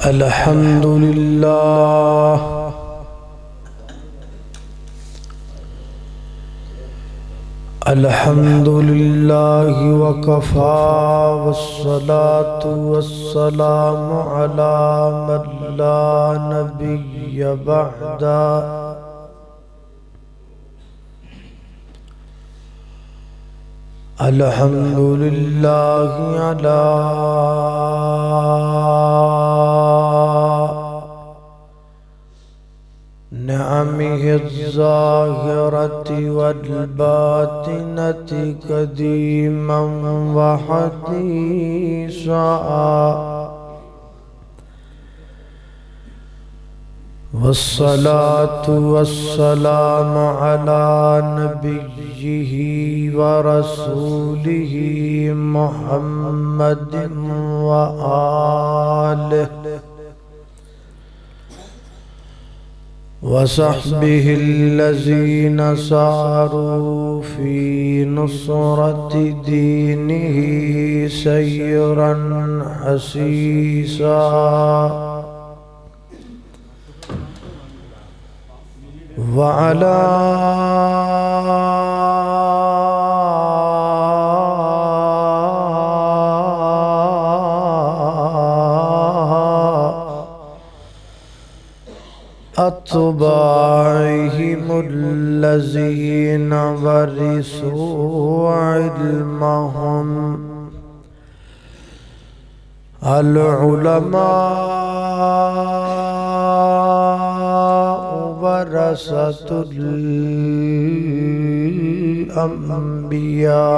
الحمد لله الحمد لله وكفى والصلاة والسلام على من لا نبي بعده الحمد لله على نعمه الظاهرة والباطنة قديما وحديثا والصلاة والسلام على نبيه ورسوله محمد وآله وصحبه الذين ساروا في نصرة دينه سيرا حسيسا وعلى أتباعهم الذين ورثوا علمهم العلماء ورثة الأنبياء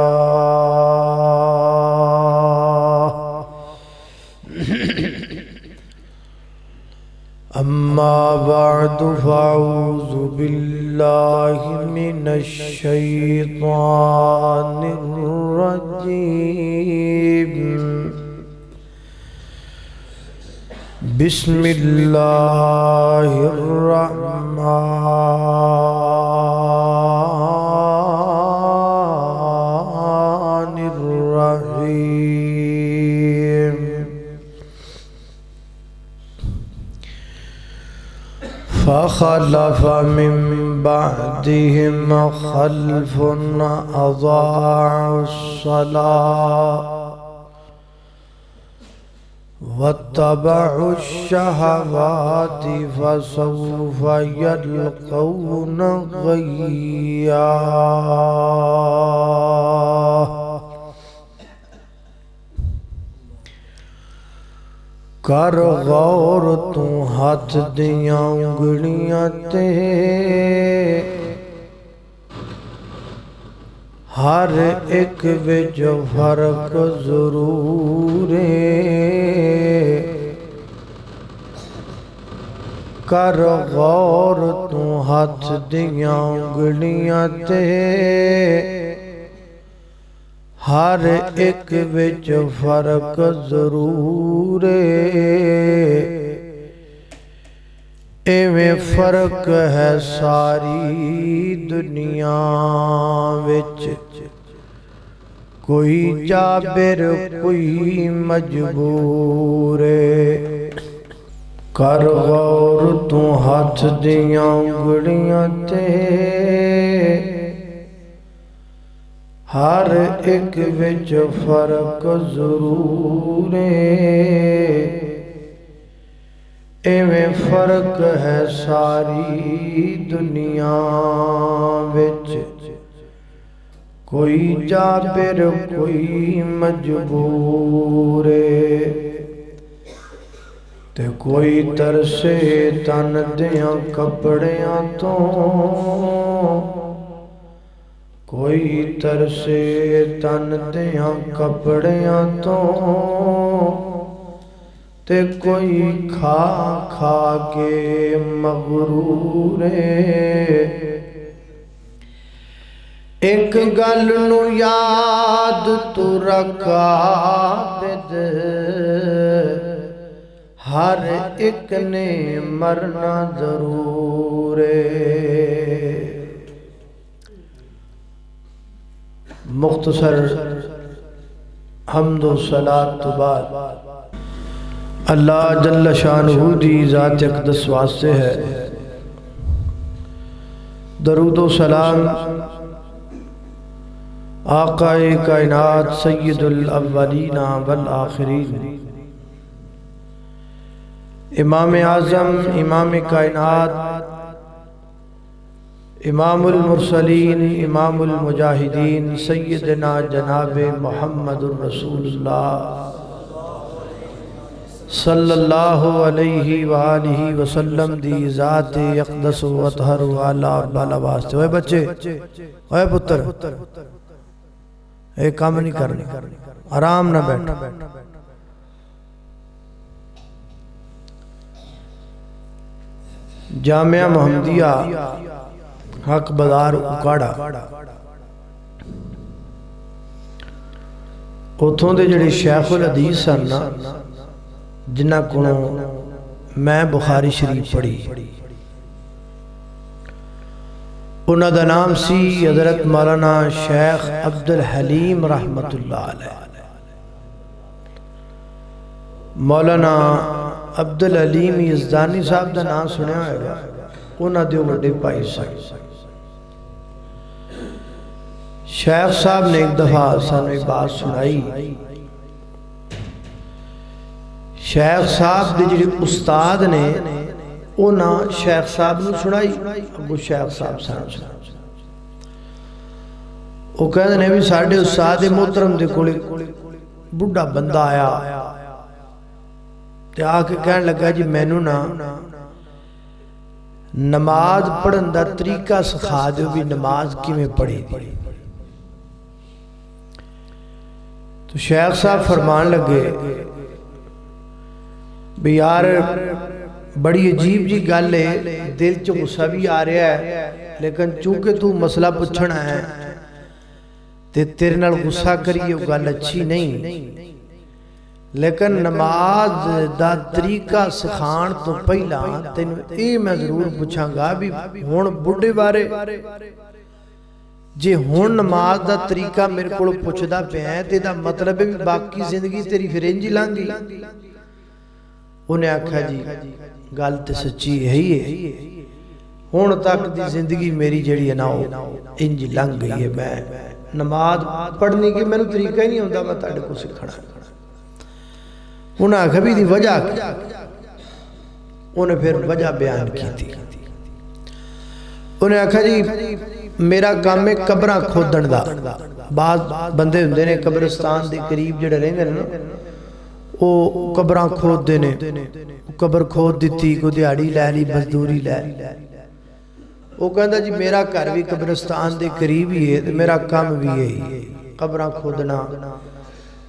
أما بعد فأعوذ بالله من الشيطان الرجيم بسم الله الرحمن الرحيم فخلف من بعدهم خلف أضاعوا الصلاة واتبعوا الشهوات فسوف يلقون غيا کر غور تو ہاتھ دیاں انگلیاں تے ہر ایک وچ فرق ضرور ہے کر غور تو ہاتھ دیاں انگلیاں تے ہر ایک وچ فرق ضرور ایویں فرق ہے ساری دنیا وچ کوئی جابر کوئی مجبور کر غور تو ہاتھ دیاں انگلیاں تے ہر ایک وچ فرق ضرور ایویں فرق ہے ساری دنیا وچ کوئی جابر کوئی مجبور تے کوئی ترسے تن دیاں کپڑیاں تو کوئی ترسے تن دیاں کپڑیاں تو تے کوئی کھا کھا کے مغرور ایک گل نو یاد تو رکھا بد ہر ایک نے مرنا ضرور مختصر حمد و صلاۃ بعد اللہ جل شانہ دی ذات اقدس واسطے ہے درود و سلام آقا کائنات سید الاولین والآخرین امام اعظم امام کائنات امام المرسلین امام المجاہدین سیدنا جناب محمد الرسول اللہ صلی اللہ علیہ وآلہ وسلم دی ذات اقدس و اطہر و اعلیٰ اور بالا واسطے. اوے بچے، اوے پتر، ایک کام نہیں کرنی، آرام نہ بیٹھ. جامعہ محمدیہ حق بازار اکاڑا اتھوں دے جڑے شیخ الحدیث سن نا جنہ کو میں بخاری شریف پڑھی، انہاں دا نام سی حضرت مولانا شیخ عبدالحلیم رحمت اللہ علیہ. مولانا عبدالحلیم یزدانی صاحب دا نام سنیا ہوئے گا، انہاں دیو بڑے پائی سن. شیخ صاحب نے ایک دفعہ سانو ایک بات سنائی. شیخ صاحب دے جڑے استاد نے انہاں شیخ صاحب نے سنائی، ابو شیخ صاحب سانو سنائی. وہ کہتے ہیں بھی ساڑھے استاد محترم دے کوڑے بڑھا بندہ آیا تے آکے کہنے لگا جی میں نو نا نماز پڑھن دا طریقہ سکھا دے بھی نماز کی میں پڑھی دی. تو شیخ صاحب فرمان لگے بھی یار بڑی عجیب جی گل ہے، دل چ غصہ بھی آ رہا ہے، لیکن چونکہ تو مسئلہ پوچھنا ہے تے تیرے نال غصہ کریے وہ گل اچھی نہیں، لیکن نماز دا طریقہ سکھان تو پہلا تینوں اے میں ضرور پوچھاں گا بھی ہون بڑھے بارے جے ہون نماز دا طریقہ میرے کو پوچھ دا پہ ہیں تے دا مطلب ہے بھی باقی زندگی تیری فرنجی لانگی. انہیں آکھا جی گل تے سچی ہے ہی ہے، ہون تک دی زندگی میری جڑی ہے نا انجی لنگ گئی ہے، میں نماز پڑھنے کی میں نے طریقہ ہی نہیں ہوندہ میں تاڑے کو سکھنا. انہیں آکھا بھی دی وجہ کی، انہیں پھر وجہ بیان کی تھی. انہیں آکھا جی میرا کام میں قبرہ کھودن دا. بعض بندے ہوندے نے قبرستان دے قریب جڑے رہیں گے نا وہ قبرہ کھود دینے، قبر کھود دیتی کو دیاڑی لے لی مزدوری لے. وہ کہندا جی میرا گھر بھی قبرستان دے قریب ہی ہے میرا کام بھی ہے قبرہ کھودنا.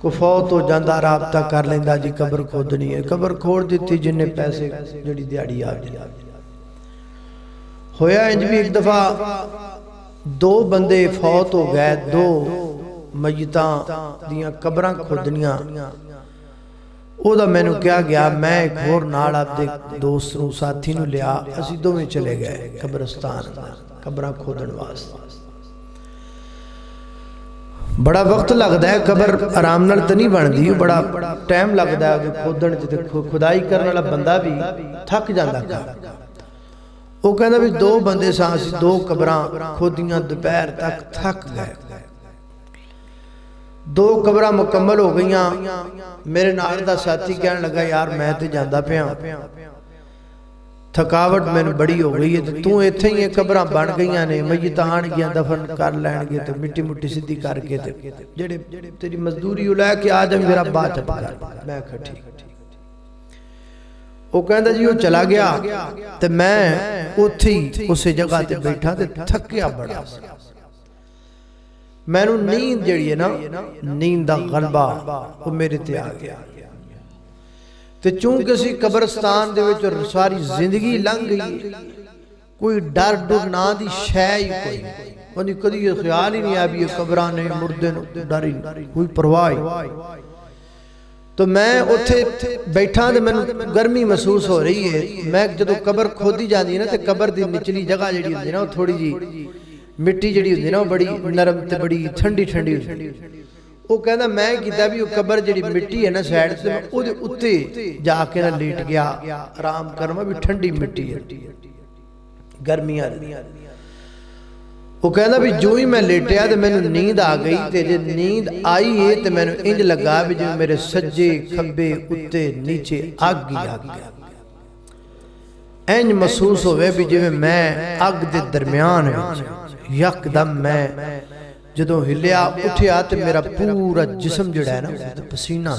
کو فوت ہو جاندہ رابطہ کر لیندہ جی قبر کھودنی ہے، قبر کھود دیتی جنہیں پیسے جڑی دیاڑی آ جائے. ہویا انج بھی ایک دفعہ دو بندے فوت ہو گئے، دو میتاں دیاں قبراں کھودنیاں. او دا میں نو کیا گیا، میں ایک اور ناڑ آپ دے دوست نو ساتھی نو لیا، اسی دو میں چلے گئے قبرستان قبراں کھودن واسطے. بڑا وقت لگدا ہے، قبر آرام نال تے نہیں بن دی، بڑا ٹائم لگدا ہے کھودن تے خدائی کرنے والا بندہ بھی تھک جاندا کا. وہ کہندا بھی دو بندے سان سی دو قبراں کھودیاں دوپہر تک تھک گئے. دو قبراں مکمل ہو گئیاں. میرے نال دا ساتھی کہنے لگا یار میں تے جاندا پیاں، تھکاوٹ میں بڑی ہو گئی ہے تو ایتھے ہی قبراں بن گئیاں نے، میتاں آن گیا دفن کر لین گے تے مٹی مٹی سدھی کر کے تے جڑے تیری مزدوری لے کے آ جا میرا بات چپ کر. میں کہا ٹھیک. وہ کہندا جی وہ چلا گیا تے میں اوتھے اسے جگہ تے بیٹھا تے تھکیا بڑا. میں نو نیند جڑی ہے نا نیند دا غلبہ وہ میرے تے آ گیا تے چونکہ سی قبرستان دے وچ ساری زندگی لنگ گئی، کوئی ڈر ڈر نہ دی شے ہی کوئی نہیں، کدی یہ خیال ہی نہیں آیا بھی یہ قبراں نے مردے نو ڈر ہی کوئی پرواہ. تو میں اتھے بیٹھا دے میں گرمی محسوس ہو رہی ہے. میں جدو قبر کھودی جاندی نا تے قبر دی نچلی جگہ جڑی ہوندی نا تھوڑی جی مٹی جڑی ہوندی نا بڑی نرم تے بڑی ٹھنڈی ٹھنڈی ہوندی. وہ کہنا میں کیتا بھی وہ قبر جڑی مٹی ہے نا سائڈ سے او دے اتے جا کے نہ لیٹ گیا آرام کرما بھی ٹھنڈی مٹی ہے گرمیاں وہ کہنا بھی جو ہی میں لیٹیا تے میں نے نیند آ گئی تے جے نیند آئی ہے تے میں نے انج لگا بھی جو میرے سجے کھبے اتے نیچے آگ گیا انج محسوس ہوئے بھی جو میں آگ دے درمیان یک دم میں جدوں ہلیا اٹھیا تے میرا پورا جسم جڑا ہے نا پسینہ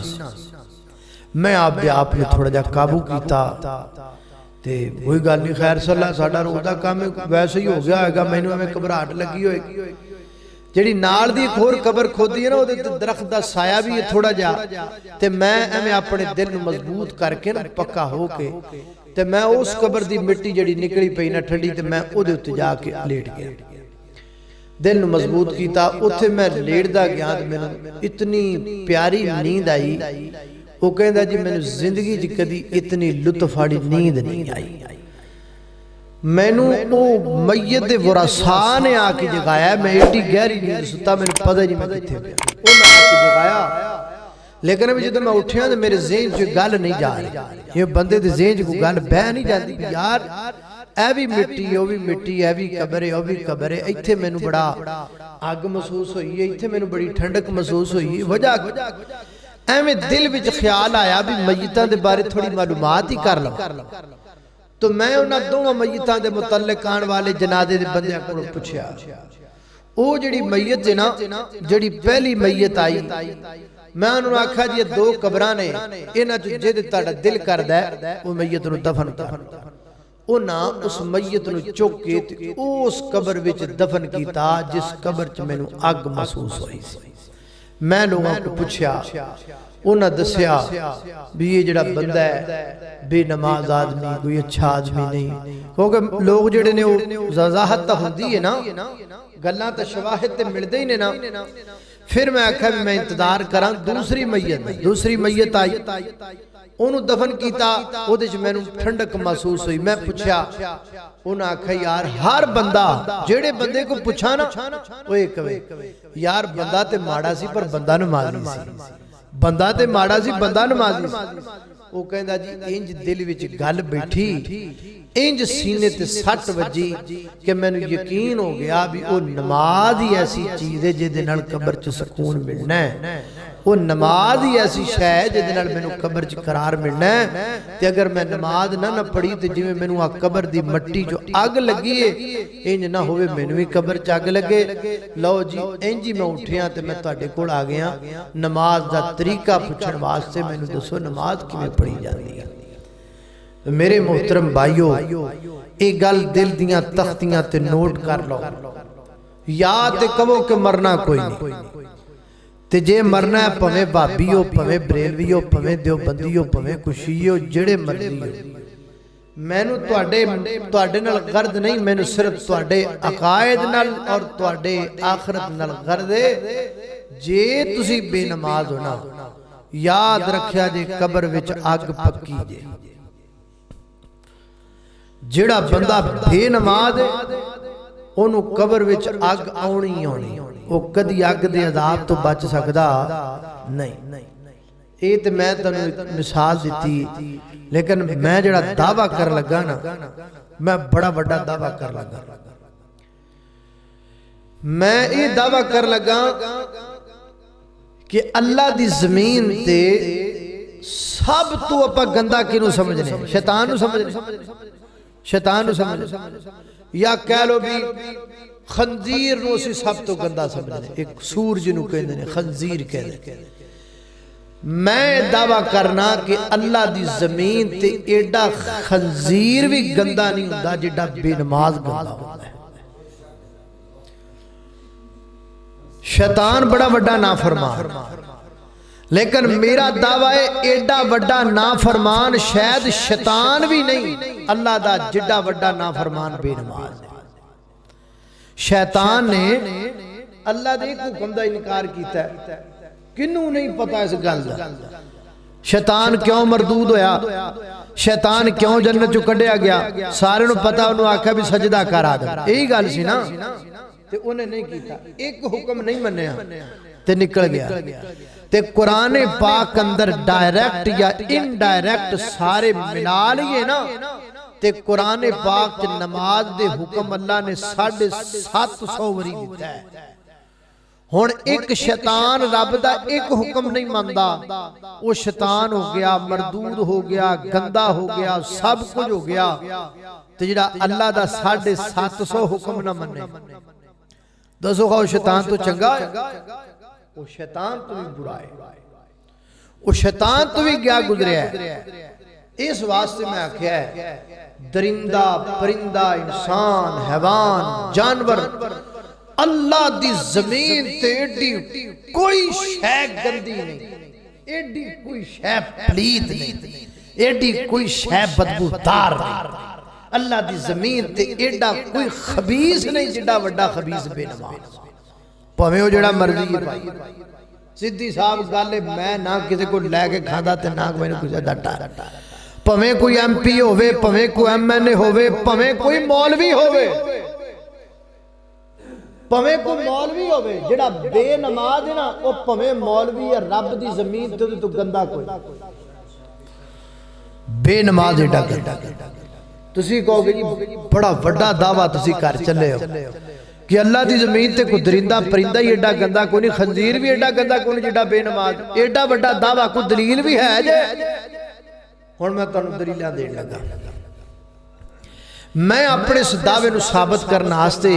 میں آپ دے آپ نے تھوڑا جا قابو کیتا تے وہی گل نہیں خیر صلی اللہ ساڈا روح دا کام ویسے ہی ہو گیا ہوئے گا مینوں ہمیں گھبراہٹ لگی ہوئے گی جڑی نال دی ایک اور قبر کھودی ہے نا وہ درخت دا سایہ بھی ہے تھوڑا جا تے میں ہمیں اپنے دل نو مضبوط کر کے نا پکا ہو کے تے میں اس قبر دی مٹی جڑی نکلی پئی نا ٹھنڈی تے میں او دے اُتے جا کے لیٹ گیا دل نو مضبوط کیتا اتھے میں لیٹ دا گیا تے میں اتنی پیاری نیند آئی وہ کہندہ جی میں زندگی جی کدی اتنی لطف آڑی نیند نہیں آئی میں نو او میت ورثاء نے آکے جگایا میں ایٹی گہری نیند ستا میں نے پتہ نہیں میں کتے پہ او میں آکے جگایا لیکن ابھی جدو میں اٹھیا تو میرے ذہن جو گل نہیں جا رہی یہ بندے دے ذہن جو گل بہ نہیں جاتی یار اے بھی مٹی او بھی مٹی اے بھی قبرے او بھی قبرے ایتھے میں نو بڑا آگ محسوس ہوئی ہے ایتھے میں نو بڑی ٹھنڈک محسوس ہوئی ہے وجہ اے میں دل وچ خیال آیا بھی میتاں دے بارے تھوڑی معلومات ہی کر لوں تو میں انہاں دونوں میتاں دے متعلق آن والے جنازے دے بندے کو پوچھیا او جڑی میت ہے نا جڑی پہلی میت آئی میں انہوں نے آکھا جی دو قبران نے انہاں جو جے تہاڈا دل کردا ہے او میت نو دفن کر انہاں اس میت نو چوک کے اس قبر وچ دفن کیتا جس قبر چ مینوں اگ محسوس ہوئی سی میں لوگوں کو پوچھیا انہاں دسیا بھی یہ جڑا بندہ ہے بے نماز آدمی کوئی اچھا آدمی نہیں کیونکہ لوگ جڑے نے وضاحت تا ہوندی ہے نا گلاں تے شواہد تے ملدے ہی نے نا پھر میں آکھا بھی میں انتظار کراں دوسری میت آئی انہوں دفن کیتا او دے میں ٹھنڈک محسوس ہوئی میں پوچھا انہوں آکھا یار ہر بندہ جڑے بندے کو پوچھا نا وہ ایک ہوئے یار بندہ تے ماڑا سی پر بندہ نمازی سی بندہ تے ماڑا سی بندہ نمازی سی وہ کہندا جی انج دل وچ گل بیٹھی انج سینے تے سٹ وجی کہ میں نے یقین ہو گیا بھی وہ نماز ہی ایسی چیز ہے جے دے نال قبر چ سکون ملنا ہے وہ نماز ہی ایسی شے ہے جے دے نال مینوں قبر چ قرار ملنا ہے تے اگر میں نماز نہ پڑھی تے جویں مینوں آ قبر دی مٹی جو اگ لگی ہے انج نہ ہوئے مینوں ہی قبر چ اگ لگے لو جی انج ہی میں اٹھیا تے میں تواڈے کول آ گیا نماز دا طریقہ پوچھن واسطے مینوں دسو نماز کیویں پڑھی جاندی ہے میرے محترم بھائیو ایک گل دل دیاں تختیاں تے نوٹ کر لو یا تے کہو کہ مرنا کوئی نہیں تے جے مرنا ہے پویں بھابی ہو پویں بریلوی ہو پویں دیوبندی ہو پویں کشی ہو جڑے مرضی ہو مینوں تواڈے نال غرض نہیں مینوں صرف تواڈے عقائد نال اور تواڈے آخرت نال غرض ہے جے تسی بے نماز ہونا یاد رکھیا جے قبر وچ اگ پکی جے جڑا بندہ بے نماز ہے انہوں قبر وچ اگ آنی وہ کدی اگ دے عذاب تو بچ سکدا نہیں اے تے میں تانوں ایک مثال دیتی لیکن میں جڑا دعویٰ کر لگا نا میں بڑا بڑا دعویٰ کر لگا میں اے دعویٰ کر لگا کہ اللہ دی زمین تے سب تو اپا گندہ کنوں سمجھنے شیطان نو سمجھنے شیطان نو سمجھنے یا کہہ لو بھی خنزیر نو سی سب تو گندہ سمجھنے ایک سور جنو کہنے خنزیر کہنے میں دعویٰ کرنا کہ اللہ دی زمین تے ایڈا خنزیر بھی گندہ نہیں ہوندہ جیڈا بے نماز گندہ ہوندہ ہے شیطان بڑا بڑا نافرمان لیکن میرا دعویٰ ہے ایڈا بڑا نافرمان شاید شیطان بھی نہیں اللہ دا جڈا بڑا نافرمان بے نماز ہے شیطان نے اللہ دے کو حکم دا انکار کیتا ہے کنوں نہیں پتا اس گل دا شیطان کیوں مردود ہویا شیطان کیوں جنت چوں کڈیا گیا سارے نو پتا انہوں آکھا بھی سجدہ کر آدم یہی گل سی نا تے انہیں نہیں کیتا ایک حکم نہیں منیا تے نکل گیا تے قرآن پاک اندر ڈائریکٹ یا انڈائریکٹ سارے ملا لیے نا تے قرآن پاک نماز دے حکم اللہ نے 750 وری دیتا ہے ہون ایک شیطان رب دا ایک حکم نہیں ماندا وہ شیطان ہو گیا مردود ہو گیا گندہ ہو گیا سب کچھ ہو گیا تے جڑا اللہ دا 750 حکم نہ منے دسو خواہ شیطان تو چنگا ہے وہ شیطان تو بھی برا ہے وہ شیطان تو بھی گیا گزریا ہے اس واسطے میں آکھیا ہے درندہ پرندہ انسان حیوان جانور اللہ دی زمین تے ایڈی کوئی شے گندی نہیں ایڈی کوئی شے پلیت نہیں ایڈی کوئی شے بدبودار نہیں اللہ دی زمین تے ایڈا کوئی خبیث نہیں جڑا وڈا خبیث بے نماز پہمیں وہ جڑا مرضی ہے بھائی سدھی صاحب گالے میں نہ کسی کو لے کے کھاندہ تے نہ میں نے کچھ ڈٹا پہمیں کوئی ایم پی ہوئے پہمیں کوئی ایم این اے ہوئے پہمیں کوئی مولوی ہوئے پہمیں کوئی مولوی ہوئے جڑا بے نماز ہے نا وہ پہمیں مولوی ہے رب دی زمین تو گندہ کوئی بے نماز ایڈا گندہ تسی کہو گے جی بڑا وڈا دعویٰ تسی کر چلے ہو کہ اللہ دی زمین تے کوئی درندہ پرندہ ہی ایڈا گندہ کوئی نہیں خنزیر بھی ایڈا گندہ کوئی نہیں جڑا بے نماز ایڈا وڈا دعویٰ کوئی دلیل بھی ہے جے ہون میں تانوں دلیلاں دین لگا میں اپنے اس دعوے نو ثابت کرنا آستے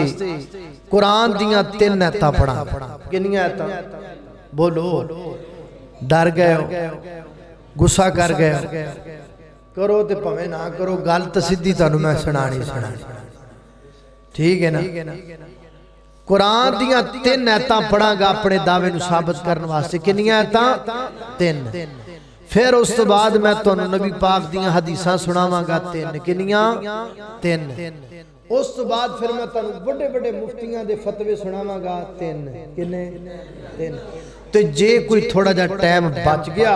قرآن دیاں 3 ایتاں پڑھا کنیاں ایتاں بولو ڈر گئے ہو غصہ کر گئے ہو کرو تے پمیں نہ کرو گل تے سیدھی تانوں میں سنانی ٹھیک ہے نا قرآن دیاں 3 ایتاں پڑھا گا اپنے دعوے نو ثابت کرنے واسطے کنیاں ایتاں 3 پھر اس تو بعد میں تو نبی پاک دیاں حدیثاں سناواں گا 3 کنیاں 3 اس تو بعد پھر میں تو بڑے بڑے مفتیاں دے فتوے سناواں گا 3 کنے 3 تو جے کوئی تھوڑا جا ٹائم بچ گیا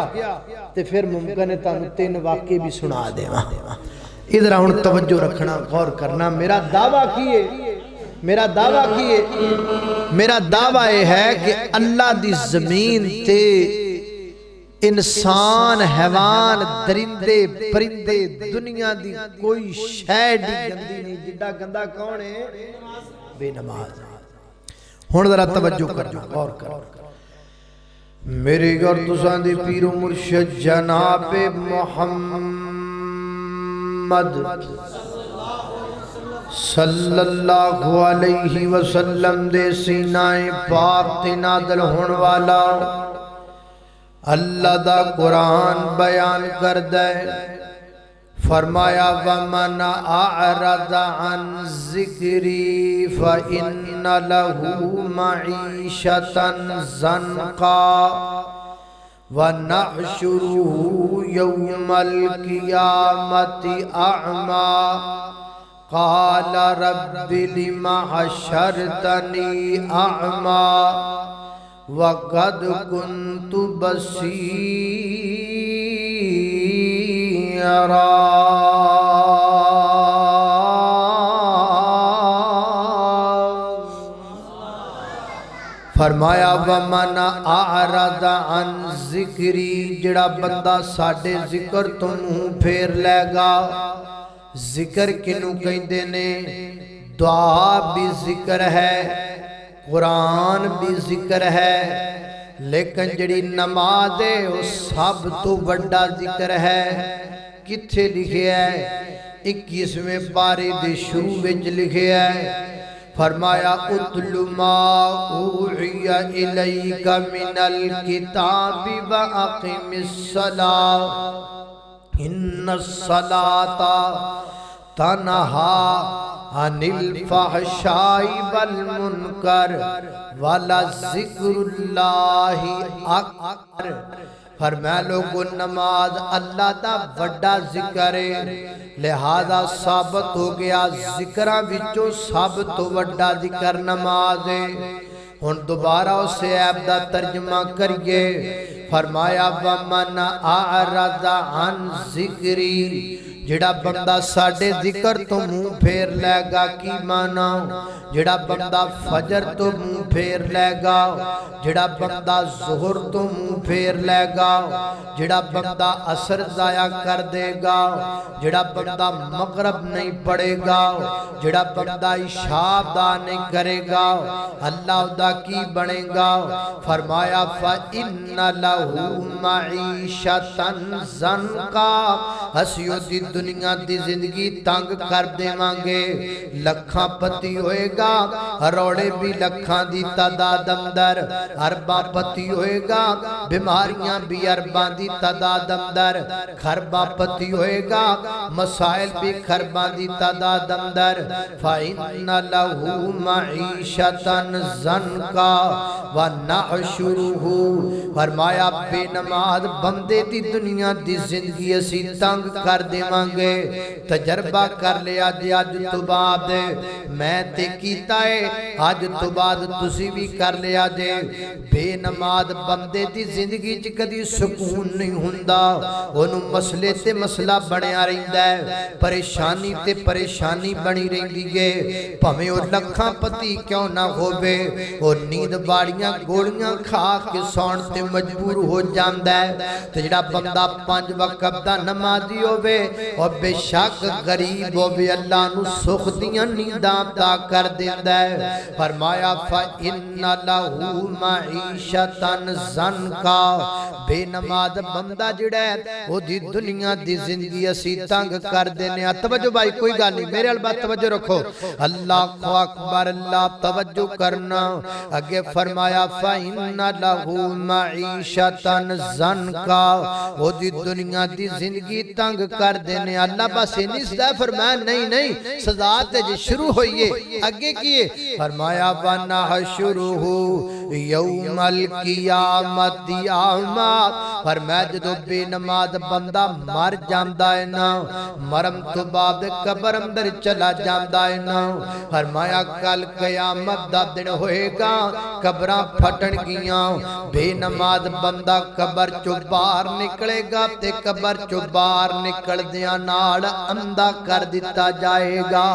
تو پھر ممکن ہے تانوں 3 واقعے بھی سنا دے ادھر ہن توجہ رکھنا غور کرنا میرا دعویٰ کیے میرا دعویٰ یہ ہے کہ اللہ دی زمین تے انسان حیوان درندے پرندے دنیا دی کوئی شے دی گندی نہیں جڑا گندہ کون ہے بے نماز ہن ذرا توجہ کرنا غور کر میرے گھر تساں دی پیر و مرشد جناب محمد صلی اللہ علیہ وسلم دے سینہ پاک تے نازل ہون والا اللہ دا قرآن بیان کر دے فرمایا وَمَنْ أَعْرَضَ عَنْ ذِكْرِي فَإِنَّ لَهُ مَعِيشَةً ضَنْكًا وَنَحْشُرُهُ يَوْمَ الْقِيَامَةِ أَعْمَى قَالَ رَبِّ لِمَ حَشَرْتَنِي أَعْمَى وَقَدْ كُنْتُ بَصِيرًا فرمایا وَمَنْ أَعْرَضَ عَنْ ذِكْرِي جڑا بندہ ساڑھے ذکر تو منہ پھیر لے گا ذکر کنوں کہندے نے دعا بھی ذکر ہے قرآن بھی ذکر ہے لیکن جڑی نماز ہے وہ سب تو بڑا ذکر ہے کتھے لکھے ہے 21ویں پارے دے شروع وچ لکھے ہے فرمایا اتل ما اوحی الیک من الکتاب واقم الصلاۃ ان الصلاۃ تنہا عن الفحشاء والمنکر ولذکر اللہ اکبر فرمایا لوگوں نماز اللہ دا بڑا ذکر ہے لہذا ثابت ہو گیا ذکرہ وچوں سب تو بڑا ذکر نماز ہے ہن دوبارہ اسے عیب دا ترجمہ کریے فرمایا ومن اعرض عن ذکری جڑا بندہ ساڈے ذکر تو منہ پھیر لے گا کی مانا جڑا بندہ فجر تو منہ پھیر لے گا جڑا بندہ ظہر تو منہ پھیر لے گا جڑا بندہ عصر ضائع کر دے گا جڑا بندہ مغرب نہیں پڑھے گا جڑا بندہ عشاء ادا نہیں کرے گا اللہ دا کی بنے گا فرمایا فَإِنَّ لَهُ مَعِيشَةً ضَنْكَا ہسیو دی دنیا دی زندگی تنگ کر دے مانگے لکھاں پتی ہوئے گا روڑے بھی لکھاں دی تعداد اندر ارباں پتی ہوئے گا بیماریاں بھی ارباں دی تعداد اندر خرباں پتی ہوئے گا مسائل بھی خرباں دی تعداد اندر فَإِنَّ لَهُ مَعِيشَةً ضَنْكَا وَنَحْشُرُهُ فرمایا بے نماز بندے دی دنیا دی زندگی اسی تنگ کر دے مانگے تجربہ کر لیا جی آج تو بعد میں تے کیتا ہے آج تو بعد تسی بھی کر لیا جے بے نماز بندے دی زندگی چ کدی سکون نہیں ہوندا اونوں مسئلے تے مسئلہ بنیا رہندا ہے پریشانی تے پریشانی بنی رہندی ہے بھویں او لکھاں پتی کیوں نہ ہووے او نیند باڑیاں گولیاں کھا کے سون تے مجبور ہو جاندا ہے تے جڑا بندہ 5 وقت دا نمازی ہووے اور بے شک غریب ہووے اللہ نو سکھ دیاں نینداں عطا کر دیندا ہے فرمایا فَإِنَّ لَهُ مَعِيشَةً ضَنْكَا بے نماز بندہ جڑا ہے او دی دنیا دی زندگی اسی تنگ کر دینے توجہ بھائی کوئی گل نہیں میرے البات توجہ رکھو اللہ اکبر اللہ توجہ کرنا اگے فرمایا فَإِنَّ لَهُ مَعِيشَةً ضَنْكَا او دی دنیا دی زندگی تنگ کر دینے اللہ بس نہیں سدا فرمایا نہیں سزا تے جی شروع ہوئیے اگے کیے فرمایا وَنَحْشُرُهُ يَوْمَ الْقِيَامَةِ أَعْمَى فرمایا جدو بے نماز بندہ مر جاندا ہے نا مرم تو بعد قبر اندر چلا جاندا ہے نا فرمایا کل قیامت دا دن ہوئے گا قبراں پھٹن گیاں بے نماز بندہ قبر چو باہر نکلے گا تے قبر چو باہر نکل دیاں نال اندھا کر دیتا جائے گا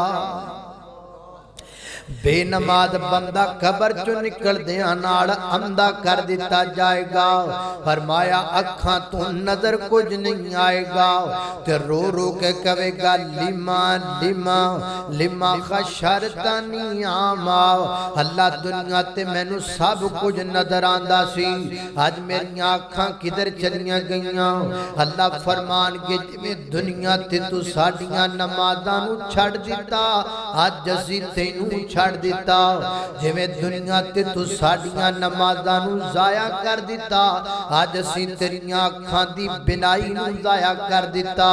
بے نماز بندہ قبر چو نکل دیاں نال اندھا کر دیتا جائے گا فرمایا اکھاں تو نظر کچھ نہیں آئے گا تے رو رو کے کہے گا لما خشرتنی عاما اللہ دنیا تے میں نو سب کچھ نظر آندا سی آج میری آنکھاں کدھر چلیاں گئیاں اللہ فرمان کے جویں دنیا تے تو ساڈیاں نمازاں نو چھڑ دیتا آج اسی تینوں چھڑ دیتا جویں دنیا تے تو ساڈیاں نمازاں نو ضائع کر دیتا آج اسی تیریاں اکھاں دی بینائی نو ضائع کر دیتا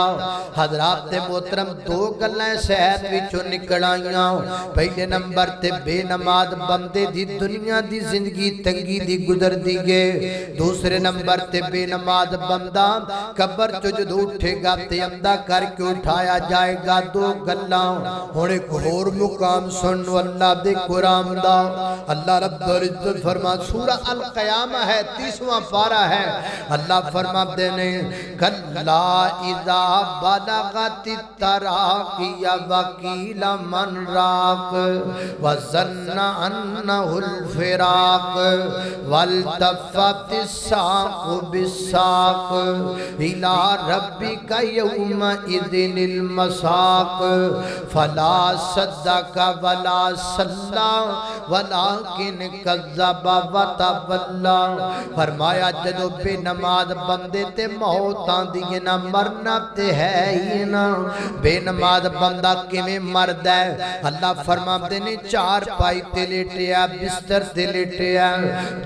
حضرات محترم دو گلاں صحت وچوں نکل آئیاں پہلے نمبر تے بے نماز بندے دی دنیا دی زندگی تنگی دی گزر دی گئے دوسرے نمبر تے بے نماز بندہ قبر چو جدو اٹھے گا تے اندھا کر کے اٹھایا جائے گا دو گلاں ہن ایک اور مقام سنو اللہ دے قرآن دا اللہ رب العزت فرما سورہ القیامہ ہے 30واں پارہ ہے اللہ فرما دینے کلا اذا بلغت التراقی وقیل من راق وظن انہ الفراق والتفت الساق بالساق الى ربک یومئذ المساق فلا صدق ولا صلی ولیکن کذب وتولی فرمایا جدو بے نماز بندے تے موت آندی نا مرنا تے ہے ہی نا بے نماز بندہ کیویں مرد ہے اللہ فرماتے نے چار پائی تے لیٹیا بستر تے لیٹیا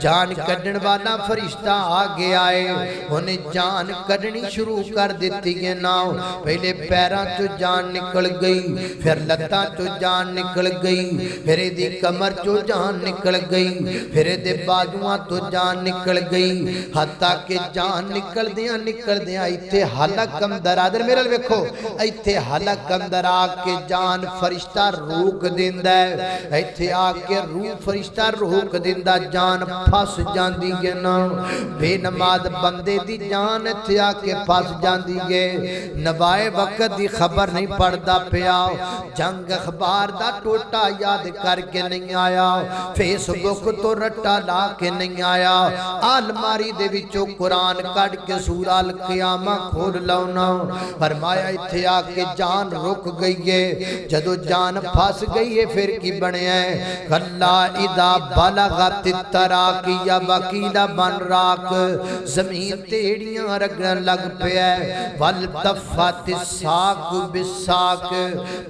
جان کڈن والا فرشتہ آگے آئے انہیں جان کڈنی شروع کر دیتی ہے نا پہلے پیراں تو جان نکل گئی پھر لتاں تو جان نکل گئی پھر دی کمر چو جان نکل گئی پھر دے بازواں تو جان نکل گئی حتیٰ کہ جان نکل دیاں ایتھے حلق اندر آدر میرے ویکھو ایتھے حلق اندر آکے جان فرشتہ روک دیندہ ہے ایتھے آکے روح فرشتہ روک دیندہ جان پھاس جان دیگے نا بے نماز بندے دی جان ایتھے آکے پھاس جان دیگے نوائے وقت دی خبر نہیں پڑھدا پیا جنگ اخبار دا ٹوٹا یاد کر کے نہیں آیا فیس بک تو رٹا لا کے نہیں آیا آلماری دے وچوں قرآن کٹ کے سورہ القیامہ کھول لونا فرمایا اتھے آکے جان رک گئی ہے جدو جان پھاس گئی ہے پھر کی بنے ہیں کلا اذا بلغت التراقی یا وکیلہ بن راک زمین تیڑیاں رگڑن لگ پہ ہے والتفت الساق بالساق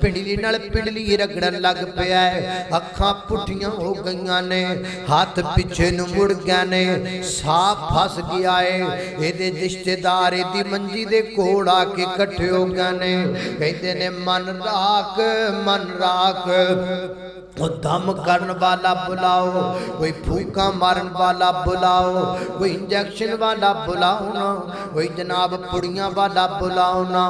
پنڈلی نل پنڈلی رگڑن لگ پہ ہے اکھاں پٹھیاں ہو گئیاں نے ہاتھ پیچھے نو مڑ گیا نے ساپ پھس گیا ہے اے دے رشتہ دار دی منجی دے کوڑا کے کٹھے ہو گیا نے کہتے نے من راک دم کرن والا بلاؤ کوئی پھوکا مارن والا بلاؤ کوئی انجیکشن والا بلاؤ نا کوئی جناب پڑیاں والا بلاؤ نا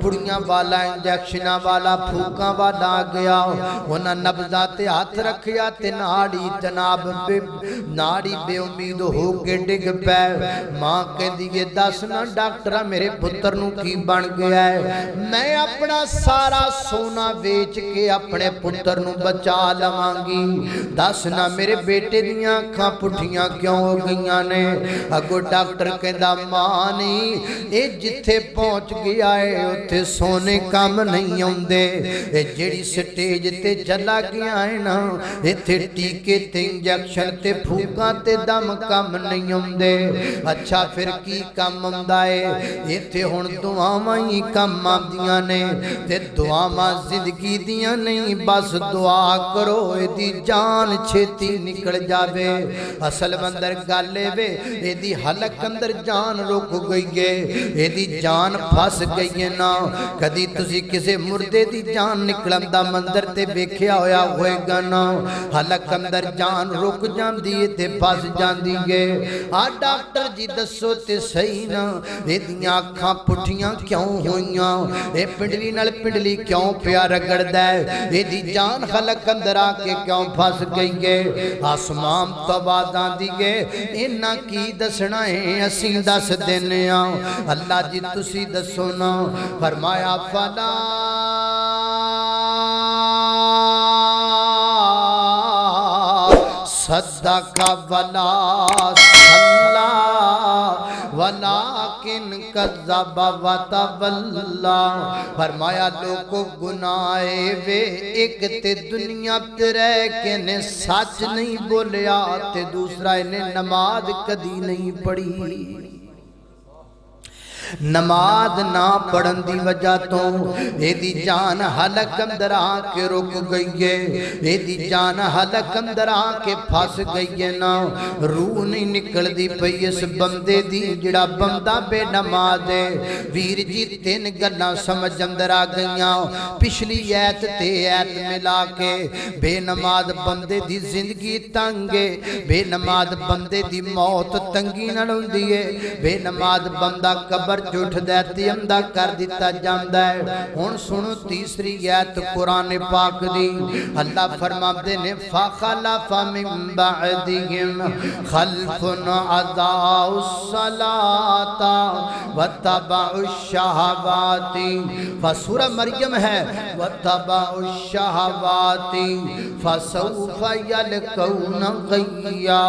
پڑیاں والا انجیکشن والا پھوکا والا گیا انہاں نبضات ہاتھ رکھیا تے ناڑی جناب ناڑی بے امید ہو کے ڈگ پے ماں کہ دیئے دسنا ڈاکٹرہ میرے پتر نو کی بن گیا ہے میں اپنا سارا سونا بیچ کے اپنے پتر نو بچا لوانگی دسنا میرے بیٹے دیاں کھاں پٹھیاں کیوں ہو گئیاں نے اگو ڈاکٹر کہندہ مانی اے جتھے پہنچ گیا ہے اتھے سونے کام نہیں ہوندے اے جیڑی سٹیج تے چلا گیا ہے نا اتھے ٹیکے تے انجیکشن تے پھوکا تے دم کام نہیں ہوندے اچھا پھر کی کام ہوندہ ہے اتھے ہون دعاواں ہی کام آمدیاں نے تے دعاواں زندگی دیاں نہیں بس دعا کرو اے دی جان چھیتی نکل جاوے اصل مندر گالے وے اے دی حلق اندر جان رک گئی ہے اے دی جان پھاس گئی ہے نا کدی تسی کسے مردے دی جان نکلن دا مندر تے بیکھیا ہویا ہوئے گا نا حلق اندر جان رک جان دیئے تے پھاس جان دیئے ڈاکٹر جی دسو تے صحیح نا اے دیاں کھاں پٹھیاں کیوں ہوئیاں اے پنڈلی نل پنڈلی کیوں پیا رگڑ دے اے دی جان حلق اندر آکے کیوں پھاس گئی ہے آسمان تو بادان دیئے انہا کی دسنا ہے اسیں دس دینے اللہ جی تسی دسونا فرمایا فلا صدق ولا صلا ولیکن کذب وتولا فرمایا لوگو گناہے وے ایک تے دنیا تے رہ کے نے سچ نہیں بولیا تے دوسرا انہیں نماز کدی نہیں پڑھی نماز نہ پڑھن دی وجہ تو اے دی جان حلق اندر آکے رک گئی ہے اے دی جان حلق اندر آکے پھاس گئی ہے نا روح نہیں نکل دی پئی اس بندے دی جڑا بندہ بے نماز ہے ویر جی تین گلاں سمجھ اندر آ گئیاں پچھلی ایت تے ایت ملا کے بے نماز بندے دی زندگی تنگے بے نماز بندے دی موت تنگی نہ ہوندی ہے بے نماز بندہ قبر جھوٹ دیتی اندہ کر دیتا جاندہ ہے ہون سنو تیسری ایت قرآن پاک دی اللہ فرما دینے فَخَلَفَ مِن بَعْدِهِمْ خَلْفٌ عَضَاعُوا الصَّلَاةَ وَاتَّبَعُوا الشَّهَوَاتِ فسورہ مریم ہے وَاتَّبَعُوا الشَّهَوَاتِ فَسَوْفَ يَلْقَوْنَ غَيًّا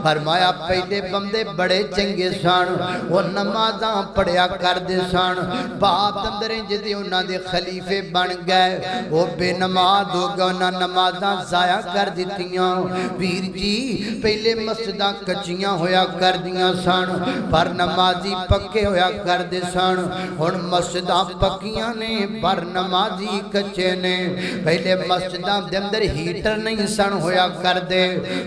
فرمایا پہلے بندے بڑے چنگے سان وہ نمازاں پڑھیا کر دے سان باپ اندریں جدی انہاں دے خلیفے بن گئے وہ بے نماز ہو گئے انہاں نمازاں ضائع کر دیتیاں ویر جی پہلے مسجداں کچیاں ہویا کر دیاں سان پر نمازی پکے ہویا کر دے سان ان مسجداں پکیاں نے پر نمازی کچے نے پہلے مسجداں دے اندر ہیٹر نہیں سان ہویا کر دے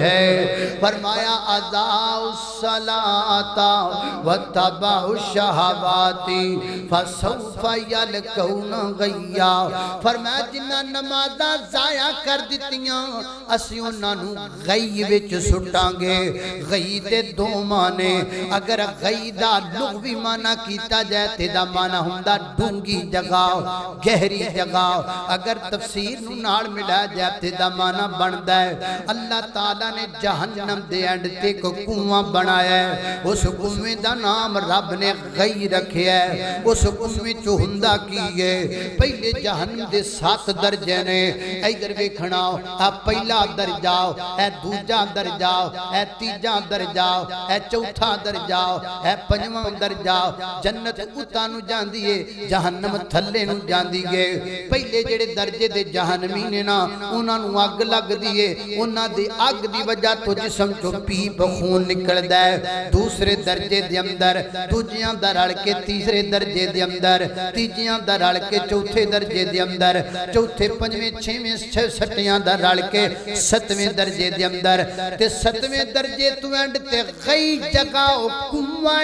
ہے۔ فرمایا اضاعوا الصلاۃ واتبعوا الشہوات فسوف یلقون غیا۔ فرمایا جنہاں نمازاں ضائع کر دتیاں اسی انہاں نوں غی وچ سٹاں گے۔ غی دے دو معنی، اگر غی دا لغوی معنی کیتا جائے تے دا معنی ہوندا ڈونگی جگہ، گہری جگہ۔ اگر تفسیر نو نال ملا جائے تے دا معنی بندا ہے اللہ تعالیٰ نے جہنم دے اینڈ تے کو کنواں بنایا ہے، اس کنویں دا نام رب نے غی رکھیا ہے۔ اس کنویں چ ہوندا کی ہے، پہلے جہنم دے 7 درجے نے، ادھر ویکھنا اے پہلا درجہ، اے دوجا درجہ، اے تیجا درجہ، اے چوتھا درجہ، اے پنجواں درجہ۔ جنت اُتاں نو جاندی ہے، جہنم تھلے نو جاندی ہے۔ پہلے جڑے درجے دے جہنمی نے نا انہاں نو اگ لگ دی ہے، انہاں دی اگ دی وجہ تو جسم چوں پیپ خون نکلدا ہے۔ دوسرے درجے دے اندر، دوجیاں دا رل کے تیسرے درجے دے اندر، تیجیاں دا رل کے چوتھے درجے دے اندر، چوتھے پنجویں چھویں سٹیاں دا رل کے 7ویں درجے دے اندر، تے 7ویں درجے تو اینڈ تے غی جگہ کنواں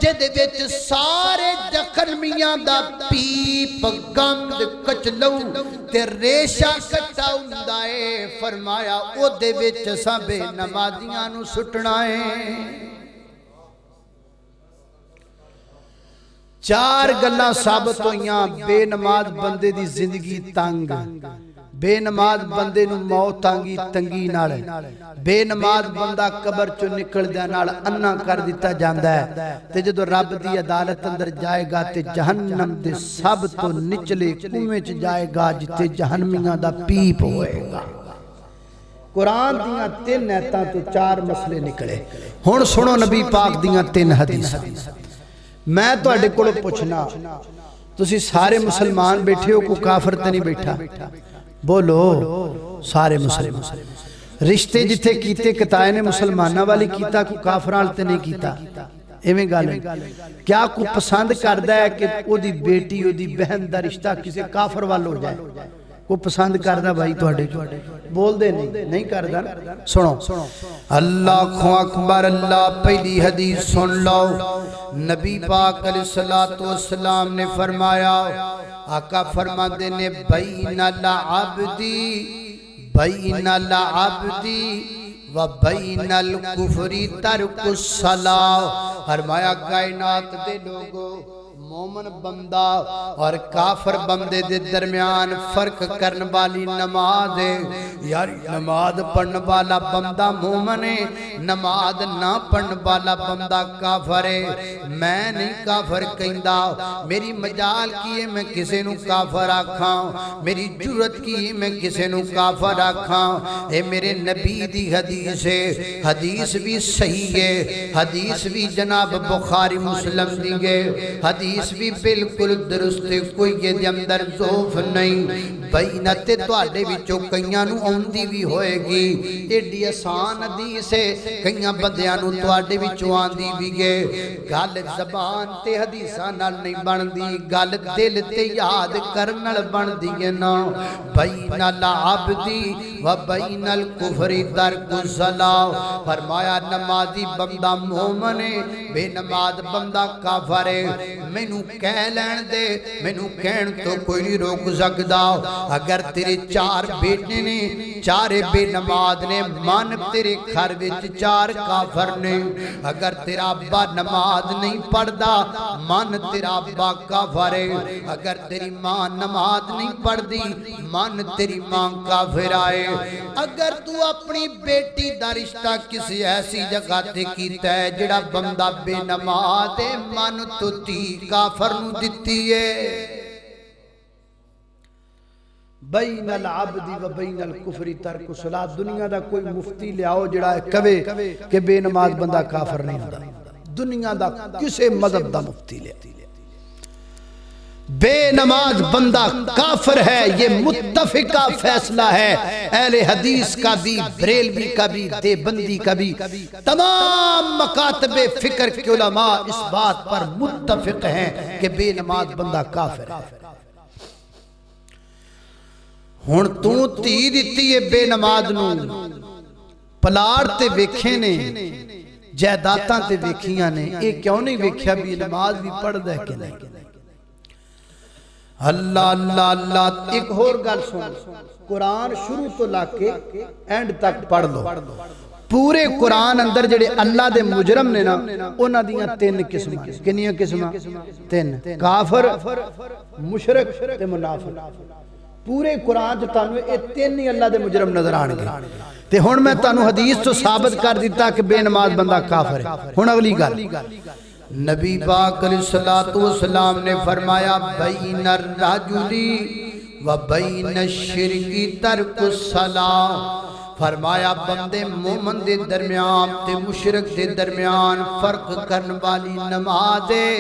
جدے وچ سارے جہنمیاں دا پیپ گند کچلو تے ریشہ کٹا ہوندا ہے۔ فرمایا او دے وچ اساں بے نمازیاں نو سٹنا ہے۔ 4 گلاں ثابت ہویاں بے نماز بندے دی زندگی تنگ، بے نماز بندے نو موت آنگی تنگی نال، بے نماز بندہ قبر چو نکل دے نال انا کر دیتا جاندہ ہے، تے جدو رب دی عدالت اندر جائے گا تے جہنم دے سب تو نچلے کنویں چ جائے گا جتے جہنمیاں دا پیپ ہوئے گا۔ قرآن دیاں 3 ایتاں تو 4 مسئلے نکلے۔ ہن سنو نبی پاک دیاں 3 حدیث۔ میں تو اڈے کولو پوچھنا، تسی سارے مسلمان بیٹھے ہو، کو کافر تے نہیں بیٹھا؟ بولو سارے مسلمان۔ رشتے جتھے کیتے کتائے نے مسلمانہ والی کیتا، کو کافران تے نہیں کیتا؟ ایویں گل ہے۔ کیا کو پسند کردہ ہے کہ او دی بیٹی او دی بہن دا رشتہ کسے کافر وال ہو جائے؟ کو پسند کردہ بھائی تو اڈے جو بول دے نہیں کردہ؟ سنو اللہ اکبر، اللہ پہلی حدیث سن لو۔ نبی پاک علیہ السلام نے فرمایا، آقا فرما دینے بین العبدی و بین الکفر ترک الصلاۃ۔ فرمایا کائنات دے لوگو، مومن بندہ اور کافر بندے دے درمیان فرق کرن والی نماز ہے۔ یار نماز پڑھن والا بندہ مومن ہے، نماز نہ پڑھن والا بندہ کافر ہے۔ میں نہیں کافر کہندا، میری مجال کیے میں کسے نو کافر آکھاں، میری جرت کیے میں کسے نو کافر آکھاں۔ اے میرے نبی دی حدیث ہے، حدیث بھی صحیح ہے، حدیث بھی جناب بخاری مسلم دی ہے، حدیث بھی بالکل درست، کوئی یہ دے اندر ضعف نہیں۔ بینت تواڈے وچوں کئیاں نو اوندی بھی ہوئے گی، ایڈی آسان حدیث ہے، کئیاں بندیاں نو تواڈے وچوں آندی بھی ہے۔ گل زبان تے حدیثاں نال نہیں بندی، گل دل تے یاد کرن نال بندی ہے نا۔ بین العبدی و بین الکفر ترک الصلاۃ۔ فرمایا نمازی بندہ مومن ہے، بے نماز بندہ کافر ہے۔ مینوں کہہ لین دے، مینوں کہن تو کوئی نہیں روک سکدا۔ اگر تیرے 4 بیٹے نے، 4 بے نماز نے، من تیرے گھر وچ 4 کافر نے۔ اگر تیرا ابا نماز نہیں پڑھدا، من تیرا ابا کافر ہے۔ اگر تیری ماں نماز نہیں پڑھدی، من تیری ماں کافر آئے۔ اگر تو اپنی بیٹی دا رشتہ کسی ایسی جگہ تے کیتا ہے جڑا بندہ بے نماز ہے، من تو تی کافر نو دتی ہے۔ بین العبد و بین الکفر ترک الصلاۃ۔ دنیا دا کوئی مفتی لیاؤ جڑا کہے کہ بے نماز بندہ کافر نہیں ہوتا، دنیا دا کسے مذہب دا مفتی لیا۔ بے نماز بندہ کافر ہے، یہ متفقہ فیصلہ ہے اہل حدیث کا بھی، بریلوی کا بھی، دیوبندی کا بھی، تمام مکاتب فکر کے علماء اس بات پر متفق ہیں کہ بے نماز بندہ کافر ہے۔ ہن تو تی دتی ہے بے نماز نو، پلاٹ تے ویکھے نے جائیداداں تے ویکھیاں نے اے کیوں نہیں ویکھیا بھی نماز بھی پڑھ دے کہ نہیں اللہ اللہ اللہ ایک اور گل سن قرآن شروع تو لا کے اینڈ تک پڑھ لو پورے قرآن اندر جڑے اللہ دے مجرم نے نا انہاں دیاں تین قسماں کنیاں قسماں تین کافر مشرک تے منافق پورے قرآن جو تانوں اے تین ہی اللہ دے مجرم نظر آن گے تے ہن میں تانوں حدیث تو ثابت کر دیتا کہ بے نماز بندہ کافر ہے ہن اگلی گل نبی پاک علیہ الصلوۃ والسلام نے فرمایا بین الرجل و بین الشرک ترک الصلاۃ فرمایا بندے مومن دے درمیان تے مشرک دے درمیان فرق کرن والی نماز ہے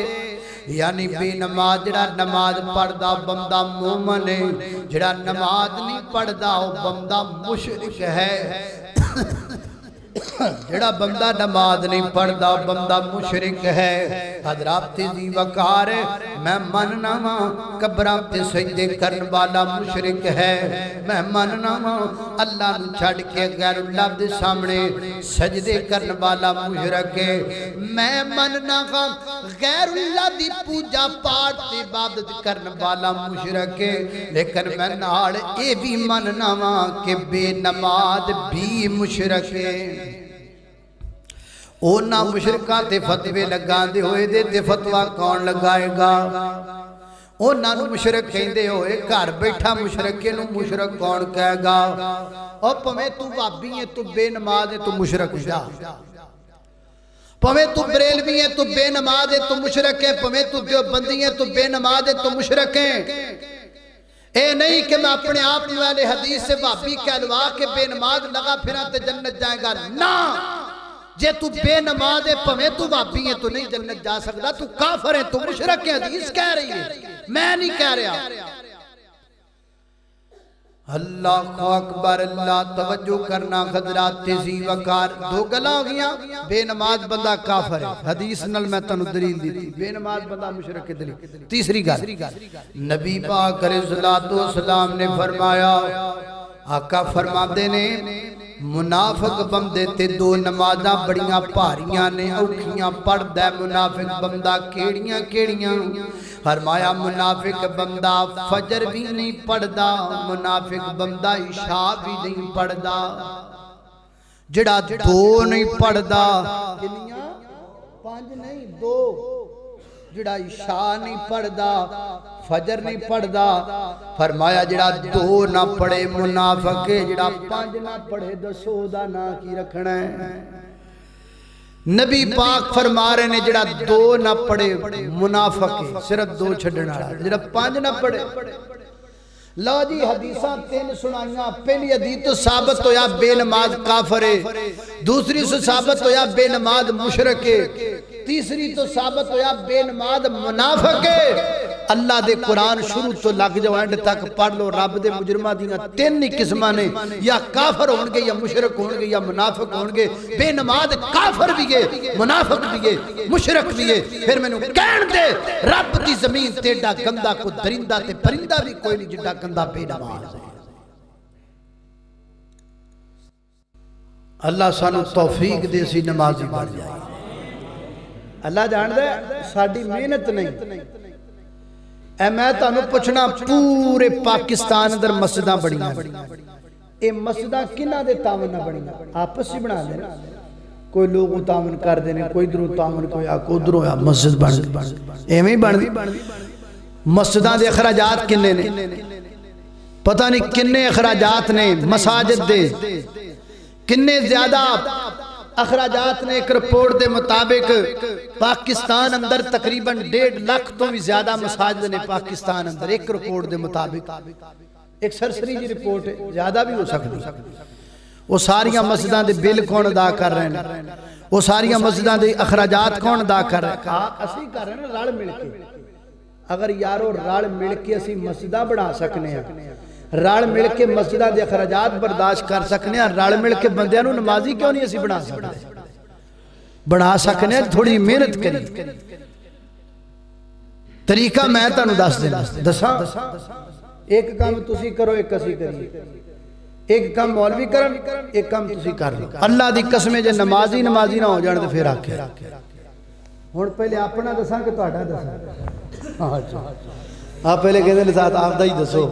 یعنی بے نماز جڑا نماز پڑھدا بندہ مومن ہے جڑا نماز نہیں پڑھدا وہ بندہ مشرک ہے جڑا بندہ نماز نہیں پڑھدا بندہ مشرک ہے حضرات تیزی وقار میں مننا ہاں قبراں تے سجدے کرن والا مشرک ہے میں مننا ہاں اللہ نو چھڈ کے غیر اللہ دے سامنے سجدے کرن والا مشرک ہے میں مننا ہاں غیر اللہ دی پوجا پاٹ تے عبادت کرن والا مشرک ہے لیکن میں نال اے بھی مننا ہاں کہ بے نماز بھی مشرک ہے اونا مشرکاں تے فتوے لگان دے ہوئے دے تے فتوہ کون لگائے گا اونا نو مشرک کہندے ہوئے گھر بیٹھا مشرکے نو مشرک کون کہے گا او پمیں تو وابی ہے تو بے نماز ہے تو مشرک جا پمیں تو بریلوی ہے تو بے نماز ہے تو مشرک ہے پمیں تو دیوبندی ہے تو بے نماز ہے تو مشرک ہے اے نہیں کہ میں اپنے آپ والے حدیث سے وابی کہلوا کہ بے نماز لگا پھرا تے جنت جائے گا نا جے تو بے نماز ہے پمیں تو وابی ہے تو نہیں جنت جا سکتا تو کافر ہے تو مشرک ہے حدیث کہہ رہی ہے میں نہیں کہہ رہا اللہ اکبر اللہ توجہ کرنا حضرات تیزی وقار دو گلا ہو گیا بے نماز بندہ کافر ہے حدیث نل میں تنو دلیل دی تھی بے نماز بندہ مشرک دلیل تیسری گل نبی پاک علیہ الصلوۃ والسلام نے فرمایا آقا فرماتے نے منافق بندے تے دو نمازاں بڑیاں پاریاں نے اوکھیاں پڑھ دے منافق بندہ کیڑیاں کیڑیاں فرمایا منافق بندہ فجر بھی نہیں پڑھ دا منافق بندہ عشاء بھی نہیں پڑھ دا جڑا دو نہیں پڑھ دا کنیاں پانچ نہیں دو جڑا عشاء نہیں پڑھ دا فجر نہیں پڑھ دا فرمایا جڑا دو نہ پڑھے منافق ہے جڑا پانچ نہ پڑھے دسو دا نہ کی رکھنا ہے نبی پاک فرما رہے نے جڑا دو نہ پڑھے منافق ہے صرف دو چھڑنا رہا جڑا پانچ نہ پڑھے لو جی حدیثاں تین سنائیاں پہلی حدیث تو ثابت ہویا بے نماز کافر ہے دوسری سے ثابت ہویا بے نماز مشرک ہے تیسری تو ثابت ہویا بے نماز منافق ہے اللہ دے قرآن شروع تو لگ جاؤ اینڈ تک پڑھ لو رب دے مجرمہ دینا تین ہی قسمہ نے یا کافر ہونگے یا مشرک ہونگے یا منافق ہونگے بے نماز کافر بھی ہے منافق بھی ہے مشرک بھی ہے پھر میں نے کہن دے رب دی زمین تیڑا گندہ کو درندہ تے پرندہ بھی کوئی نہیں جڑا گندہ بے نماز ہے اللہ سانو توفیق دے سی نمازی بن جائے اللہ جان دے ساڑھی محنت نہیں اے میں تانوں پوچھنا پورے پاکستان اندر مسجداں بڑیاں اے مسجداں کنہ دے تاون نہ بڑیاں آپس ہی بنا دے کوئی لوگوں تاون کر دینے کوئی دروں تاون کوئی آکو دروں یا مسجد بن دی ایمیں بن دی مسجداں دے اخراجات کنے نے پتہ نہیں کنے اخراجات نے مساجد دے کنے زیادہ اخراجات نے ایک رپورٹ دے مطابق پاکستان اندر تقریباً 1.5 لاکھ تو بھی زیادہ مساجد نے پاکستان اندر ایک رپورٹ دے مطابق ایک سرسری جی رپورٹ ہے زیادہ بھی ہو سکتی وہ ساریاں مسجداں دے بل کون ادا کر رہے ہیں وہ ساریاں مسجداں دے اخراجات کون ادا کر رہے ہیں اسی کر رہے ہیں رال مل کے اگر یارو رال مل کے اسی مسجدہ بڑھا سکنے ہیں رال مل کے مسجدہ دے اخراجات برداشت کر سکنے ہیں رال مل کے بندیاں نو نمازی کیوں نہیں اسی بنا سکتے بنا سکنے ہیں تھوڑی محنت کری طریقہ میں تانوں دس دینا دساں ایک کام تسی کرو ایک کسی کری ایک کام مولوی کرن ایک کام تسی کر لو اللہ دی قسم جے نمازی نہ ہو جان تے پھر آکھے ہن پہلے اپنا دساں کہ تہاڈا دساں آپ پہلے کہندے نے ساتھ آپ دا ہی دسو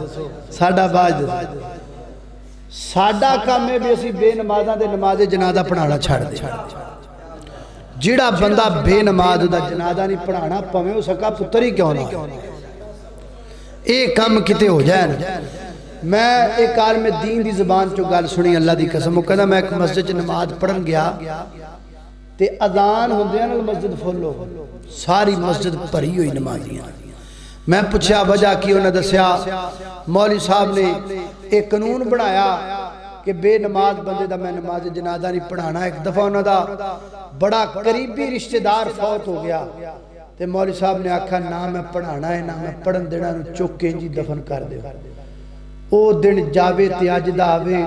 ساڈا باج دسو ساڈا کام ہے بھی اسی بے نمازاں دے نماز جنازہ پڑھانا چھڑ دے جیڑا بندہ بے نماز دا جنازہ نہیں پڑھانا پویں اس کا پتر ہی کیوں نہ ایک کام کتے ہو جائے نا میں ایک عالم دین دی زبان چو گل سنی اللہ دی قسم کہندا میں ایک مسجد نماز پڑھن گیا تے اذان ہوندے نال مسجد فل ہو ساری مسجد بھری ہوئی نمازیاں میں پوچھا وجہ کی انہوں نے دسیا مولوی صاحب نے ایک قانون بنایا کہ بے نماز بندے دا میں نماز جنازہ نہیں پڑھانا ایک دفعہ انہوں دا بڑا قریبی رشتہ دار فوت ہو گیا تے مولوی صاحب نے آکھا نہ میں پڑھانا ہے نہ میں پڑھن دینا چک کے جی دفن کر دے او دن جاوے تے اج دا آوے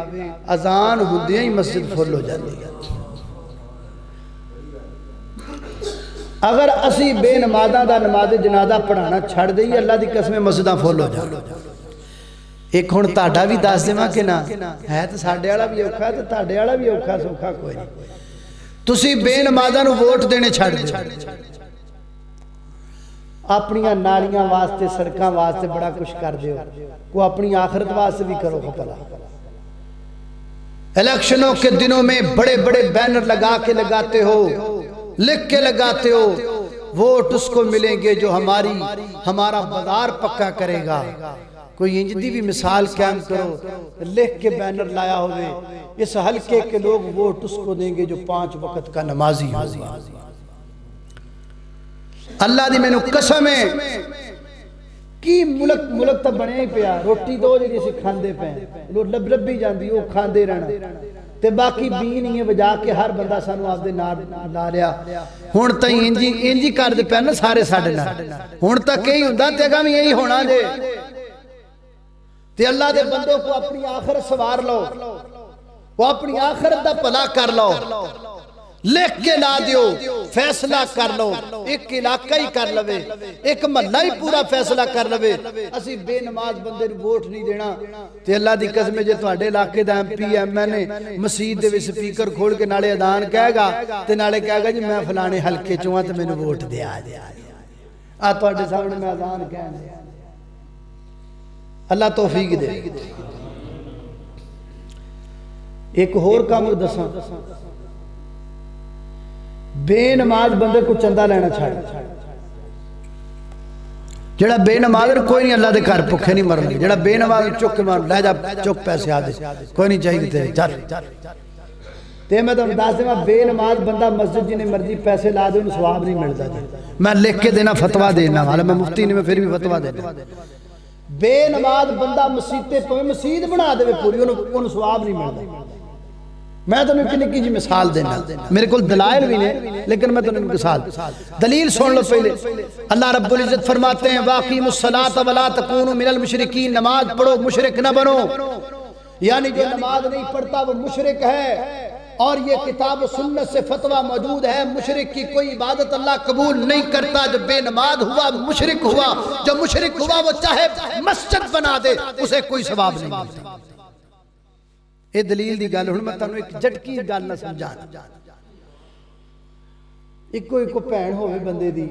اذان ہوندیاں ہی مسجد فل ہو جاندی ہے اگر اسی بے نمازاں دا نماز جنازہ پڑھانا چھڑ دئی اللہ دی قسم مسجداں فل ہو جان ایک ہن تہاڈا بھی دس دیواں کہ نہ ہے تے ساڈے والا بھی اوکھا تے تہاڈے والا بھی اوکھا سوکھا کوئی نہیں تسی بے نمازاں نو ووٹ دینے چھڑ دے اپنی نالیاں واسطے سڑکاں واسطے بڑا کچھ کر دیو کو اپنی آخرت واسطے بھی کرو خپلا الیکشنوں کے دنوں میں بڑے بڑے بینر لگا کے لگاتے ہو لکھ کے لگاتے ہو ووٹ اس کو ملیں گے جو ہمارا بازار پکا کرے گا کوئی انجدی بھی مثال قائم کرو لکھ کے بینر لایا ہوئے اس حلقے کے لوگ ووٹ اس کو دیں گے جو 5 وقت کا نمازی ہوگا اللہ دی میں نے قسم ہے کی ملک تا بنے ہی پیا روٹی دو جی سے کھاندے پہ لب لب بھی جاندی وہ کھاندے رہنا تے باقی بھی نہیں ہے وجہ کے ہر بندہ سانو آپ دے لا لیا ہون تا انجی کر دے پہنا سارے ساڑھے نا ہون تا کئی ہوندہ تے گا میں یہی ہونا دے تے اللہ دے بندوں کو اپنی آخرت سوار لو وہ اپنی آخرت دا پلا کر لو لکھ کے لا دیو فیصلہ کر لو ایک علاقہ ہی کر لوے ایک محلہ ہی پورا فیصلہ کر لوے اسی بے نماز بندے ووٹ نہیں دینا تے اللہ دی قسم جے تواڈے علاقے دا ایم پی ایم این اے مسجد دے وچ سپیکر کھول کے نالے اذان کہے گا تے نالے کہے گا جی میں فلانے حلقے چوں ہاں تے مینوں ووٹ دے آ تواڈے سامنے میں اذان کہن دے اللہ توفیق دے ایک اور کام دساں بے نماز بندے کو چندہ لینا چھاڑ جڑا بے نماز کوئی نہیں اللہ دے گھر بھکھے نہیں مرنے جڑا بے نماز چک کے مار لے جا چک پیسے آ دے کوئی نہیں چاہیے تیرے چل تے میں تو انداز دے بے نماز بندہ مسجد جنہیں مرضی پیسے لا دے انہیں ثواب نہیں ملتا جائے میں لکھ کے دینا فتوہ دینا والا میں مفتی نہیں میں پھر بھی فتوہ دینا بے نماز بندہ مسجد بنا دے پوری انہیں ثواب نہیں ملتا میں تو نکی نکی جی مثال دینا میرے کل دلائل بھی نہیں لیکن میں تو نکی مثال دلیل سن لو پہلے اللہ رب العزت فرماتے ہیں وَاقِيمُوا الصَّلَاةَ وَلَا تَكُونُوا مِنَ الْمُشْرِكِينَ نماز پڑھو مشرک نہ بنو یعنی جو نماز نہیں پڑھتا وہ مشرک ہے اور یہ کتاب و سنت سے فتوہ موجود ہے مشرک کی کوئی عبادت اللہ قبول نہیں کرتا جو بے نماز ہوا مشرک ہوا جو مشرک ہوا وہ چاہے مسجد بنا دے اسے کوئی ثواب نہیں ملتا یہ دلیل دی گل ہن میں تانوں ایک جھٹکی گل نہ سمجھانا ایک بھین ہوے بندے دی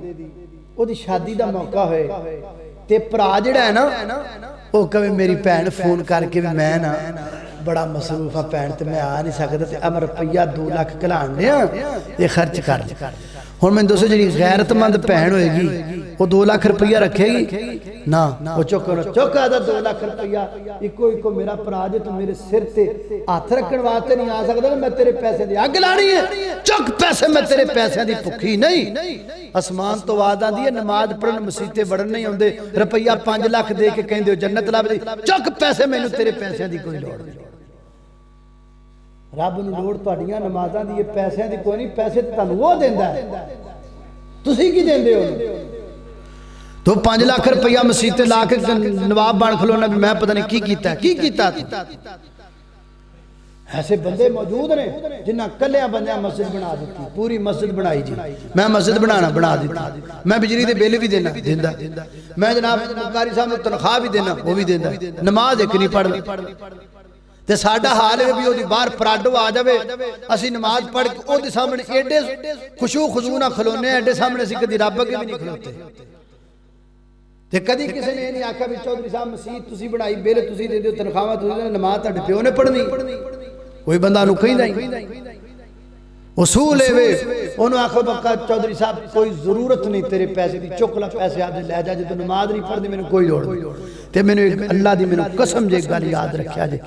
او دی شادی دا موقع ہوئے تے بھرا جڑا ہے نا او کہے میری بھین فون کر کے میں نا بڑا مصروف ہاں بھین تے میں آ نہیں سکدا تے اب روپیہ 2 لاکھ کھلان دیا یہ خرچ کر ہن میں دوسرے جڑی غیرت مند بھین ہوئے گی وہ 2 لاکھ روپیہ رکھے گی نا وہ چوکا دا 2 لاکھ روپیہ ایکو میرا بھرا جے تو میرے سر تے ہاتھ رکھن واسطے نہیں آ سکدا میں تیرے پیسے دی اگ لانی ہے چک پیسے میں تیرے پیسے دی بھکھی نہیں آسمان تو وعد آندی ہے نماز پڑھن مسیتے بڑھن نہیں ہوندے روپیہ 5 لاکھ دے کے کہندے ہو جنت لب دی چک پیسے مینوں تیرے پیسے دی کوئی لوڑ نہیں رب نوں لوڑ تہاڈیاں نمازاں دی پیسے دی کوئی نہیں پیسے تانوں وہ دیندا ہے تسی کی دیندے ہو تو 5 لاکھ روپیہ مسیتے لا کے نواب بن کھلونا بھی میں پتہ نہیں کی کیتا ہے کی کیتا ہے ایسے بندے موجود نے جنہ کلیاں بندیاں مسجد بنا دیتی پوری مسجد بنائی جی میں مسجد بنا دیتی میں بجلی دے بیلے بھی دینا دیندہ میں جناب مقاری صاحب نے تنخواہ بھی دینا وہ بھی دیندہ نماز ایک نہیں پڑھ تے ساڈا حال ہے بھی وہ باہر پراڈو آ جاوے اسی نماز پڑھ کے وہ سامنے ایڈے خشوع خضوع نہ کھلونے ایڈے سامنے اسی کدی رب اگے بھی نہیں کھلوتے تے کدی کسی نے نہیں آکھا بھی چودھری صاحب مسجد تسی بنائی بل تسی دے دیو تنخواہ تسی نماز تہاڈے پیو نے پڑھنی کوئی بندہ نو کہیندا ہی اصول ہے وے انہوں آکھو بکا چودھری صاحب کوئی ضرورت نہیں تیرے پیسے دی چک لا پیسے آپ دے لے جا جے تو نماز نہیں پڑھ دی میں نے کوئی لوڑ تے میں نے اللہ دی میں نے قسم جے گل یاد رکھیا جے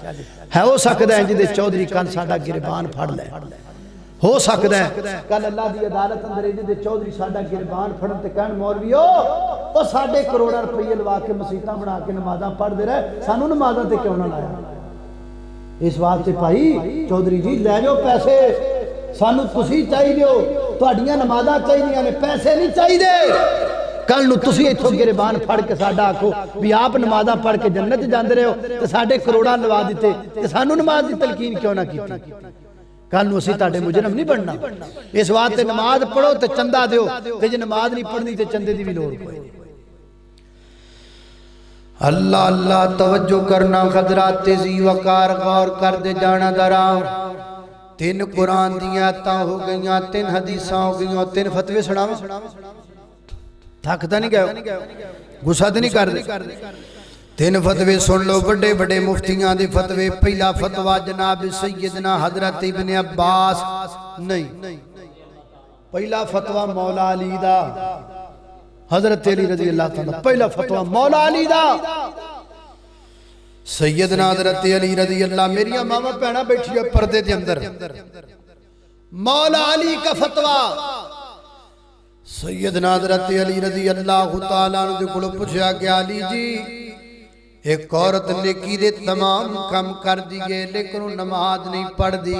ہے ہو سکتا ہے جدے چودھری کل ساڈا گربان پھڑ لے ہو سکتا ہے کل اللہ دی عدالت اندر جدے چودھری ساڈا گربان پھڑن تے کہن مولویو او ساڈے کروڑا روپے لوا کے مسیتاں بنا کے نمازاں پڑھ دے رہے سانو نمازاں تے کیوں نہ لایا اس واسطے بھائی چودھری جی لے جاؤ پیسے سانو تسی چاہیے دیو تہاڈیاں نمازاں چاہیے نے پیسے نہیں چاہیے کل نو تسی ایتھوں گربان پھڑ کے ساڈا آکھو بھی آپ نمازاں پڑھ کے جنت جاندے رہے ہو تے ساڈے کروڑا لوا دیتے تے سانو نماز دی تلقین کیوں نہ کیتی کل نو اسی تہاڈے مجرم نہیں بننا اس واسطے نماز پڑھو تے چندہ دیو تے جے نماز نہیں پڑھنی تے چندے دی بھی لوڑ کوئی اللہ اللہ توجہ کرنا خضرات تیزی وقار غور کر دے جانا دراؤ 3 قرآن دیاں آیتاں ہو گئیاں 3 حدیثاں ہو گئیاں 3 فتوے سناواں تھکتا نہیں گئے غصہ تے نہیں کر دے 3 فتوے سن لو بڑے بڑے مفتیاں دے فتوے پہلا فتوہ جناب سیدنا حضرت ابن عباس نہیں پہلا فتوہ مولا علی دا حضرت علی رضی اللہ تعالیٰ پہلا فتوہ مولا علی دا سیدنا حضرت علی رضی اللہ میری ماما پہنا بیٹھی ہے پردے دے اندر مولا علی کا فتوہ سیدنا حضرت علی رضی اللہ تعالیٰ نے کلو پوچھا کہ علی جی ایک عورت نیکی دے تمام کم کر دیئے لیکن نماز نہیں پڑھ دی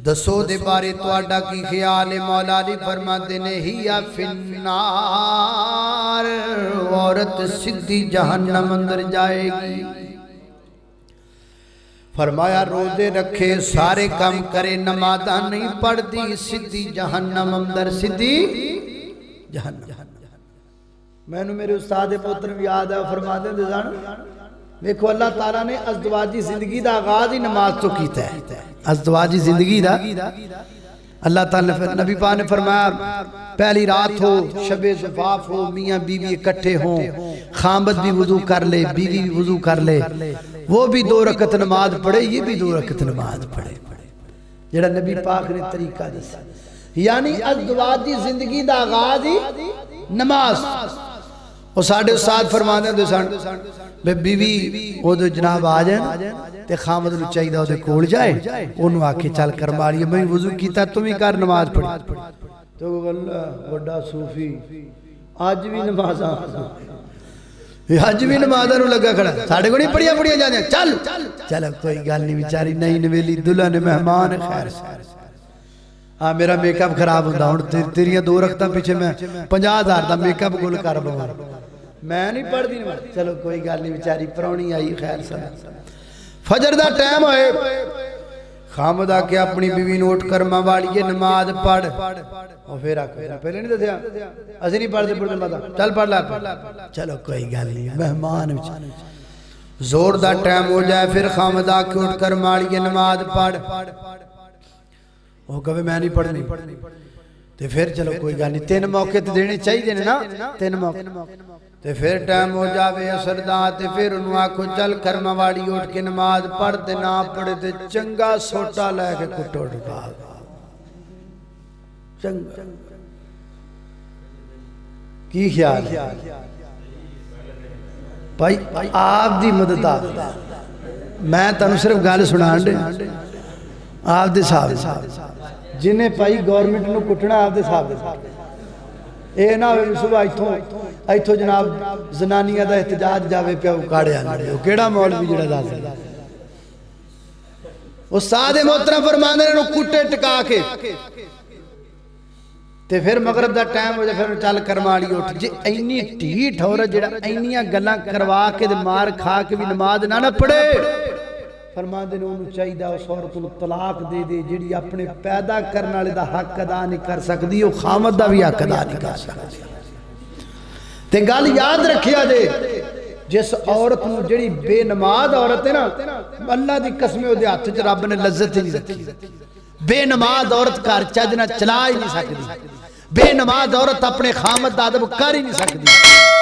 دسو دے بارے تواڈا کی خیال ہے مولا علی فرماتے نے ہیا فی النار عورت سدھی جہنم اندر جائے گی فرمایا روزے رکھے سارے کام کرے نمازاں نہیں پڑھ دی سدھی جہنم اندر سدھی جہنم میں نے میرے استاد پوتر بھی یاد ہے فرماتے ہیں دیزان دیکھو اللہ تعالیٰ نے ازدواجی زندگی دا آغاز ہی نماز تو کیتا ہے ازدواجی زندگی دا اللہ تعالیٰ نے نبی پاک نے فرمایا پہلی رات ہو شب زفاف ہو میاں بیوی اکٹھے ہوں خامد بھی وضو کر لے بیوی بھی وضو کر لے وہ بھی 2 رکعت نماز پڑھے یہ بھی 2 رکعت نماز پڑھے جڑا نبی پاک نے طریقہ دسا یعنی ازدواجی زندگی دا آغاز ہی نماز اور ساڑھے استاد فرمانے دے سان بے بیوی وہ دے جناب آ جائیں تے خامد نو چاہیے دے کول جائے انہوں آکے چل کر ماری میں وضو کیتا تمہیں کار نماز پڑھی تو اللہ بڑا صوفی آج بھی نمازاں آج بھی نمازاں نو لگا کھڑا ساڑھے کو نہیں پڑھیا پڑھیا جانے چل چل کوئی گال نہیں بیچاری نئی نویلی دلہن مہمان خیر ہاں میرا میک اپ خراب ہوندہ ہوں تیریاں 2 رکھتا پیچھے میں 50,000 دا میک اپ گل کر بہار میں نہیں پڑھ دی نماز چلو کوئی گال نہیں بیچاری پرونی آئی خیر سب فجر دا ٹائم ہوئے خامد آکے اپنی بیوی نوٹ کر موالیے نماز پڑھ اور پھر آکے پہلے نہیں دیا ایسے نہیں پڑھ دے پڑھ دے چل پڑھ لا چلو کوئی گال نہیں مہمان زور دا ٹائم ہو جائے پھر خامد آکے اٹھ کر موالیے نماز پڑھ وہ کہے میں نہیں پڑھنی تے پھر چلو کوئی گال نہیں 3 موقع تے دینے چاہیے دینے نا 3 موقع تے پھر ٹائم ہو جاوے اثر دا تے پھر انہوں آکھو چل کر مواڑی اٹھ کے نماز پڑھ تے نہ پڑھے تے چنگا سوٹا لے کے کٹو ڈکا چنگا کی خیال ہے بھائی آپ دی مدد آ میں تنو صرف گال سنان دے آپ دے صاحب جنہیں پائی گورنمنٹ نو کٹنا آپ دے صاحب اے نا صبح ایتھو جناب زنانیہ دا احتجاج جاوے پہ اکاڑے آنے ہو کیڑا مولوی جڑا دا سے استاد محترم فرمانے نے کٹے ٹکا کے تے پھر مغرب دا ٹائم ہو جائے پھر چل کرماڑی اٹھ جی اینی ٹھیٹ ہو رہا جڑا اینیاں گلاں کروا کے دے مار کھا کے بھی نماز نہ پڑے فرماندے نے انہوں چاہیے دا اس عورت کو طلاق دے دے جڑی اپنے پیدا کرنے والے دا حق ادا نہیں کر سکتی وہ خامد دا بھی حق ادا نہیں کر سکتی تے گل یاد رکھیا دے جس عورت نو جڑی بے نماز عورت ہے نا اللہ دی قسم او دے ہاتھ وچ رب نے لذت نہیں رکھی بے نماز عورت گھر چج نہ چلا ہی نہیں سکدی بے نماز عورت اپنے خامد دا ادب کر ہی نہیں سکدی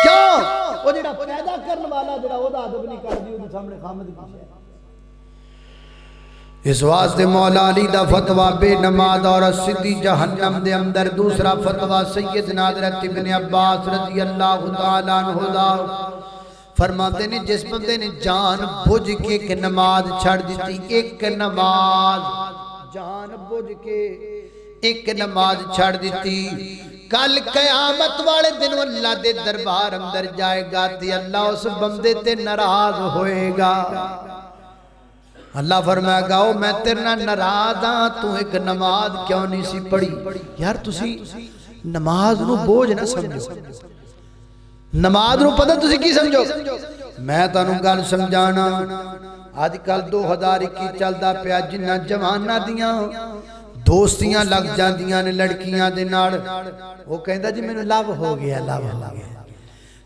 کیوں او جڑا پیدا کرن والا جڑا او دا ادب نہیں کردی او دے سامنے خامد کی ہے اس واسطے مولا علی دا فتویٰ بے نماز عورت سیدھی جہنم دے اندر دوسرا فتویٰ سیدنا حضرت ابن عباس رضی اللہ تعالیٰ عنہ دا فرماتے نے جس بندے نے جان بوجھ کے ایک نماز چھڑ دیتی ایک نماز جان بوجھ کے ایک نماز چھڑ دیتی کل قیامت والے دن اللہ دے دربار اندر جائے گا تے اللہ اس بندے تے ناراض ہوئے گا اللہ فرمائے گا او میں تیرنا ناراض ہاں تو ایک نماز کیوں نہیں سی پڑھی یار تسی نماز نو بوجھ نہ سمجھو نماز نو پتہ تسی کی سمجھو میں تانوں گل سمجھانا آج کل 2021 چلدا پیا جنہ جواناں دیاں دوستیاں لگ جاندیاں نے لڑکیاں دے نال وہ کہندا جی مینوں لو ہو گیا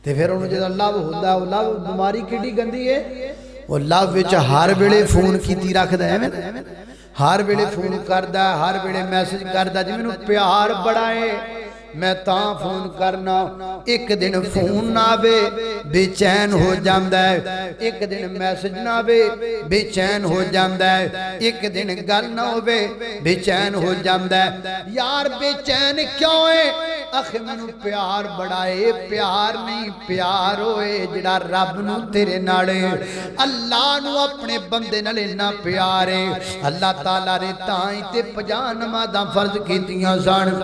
تے پھر انہوں جدوں لو ہوندا او لو بیماری کیڑی گندی ہے وہ لو وچ ہر ویلے فون کیتی رکھدا ہے ہر ویلے فون کردا ہے ہر ویلے میسج کردا جی مینوں پیار بڑا ہے میں تاں فون کرنا ایک دن فون نہ آوے بے چین ہو جاندا ہے ایک دن میسج نہ آوے بے چین ہو جاندا ہے ایک دن گل نہ ہوے بے چین ہو جاندا ہے یار بے چین کیوں ہے اخ مینوں پیار بڑا ہے پیار نہیں پیار ہوئے جڑا رب نو تیرے نال اللہ نو اپنے بندے نال اتنا پیار ہے اللہ تعالی نے تاں ہی تے 50 نمازاں فرض کیتیاں سن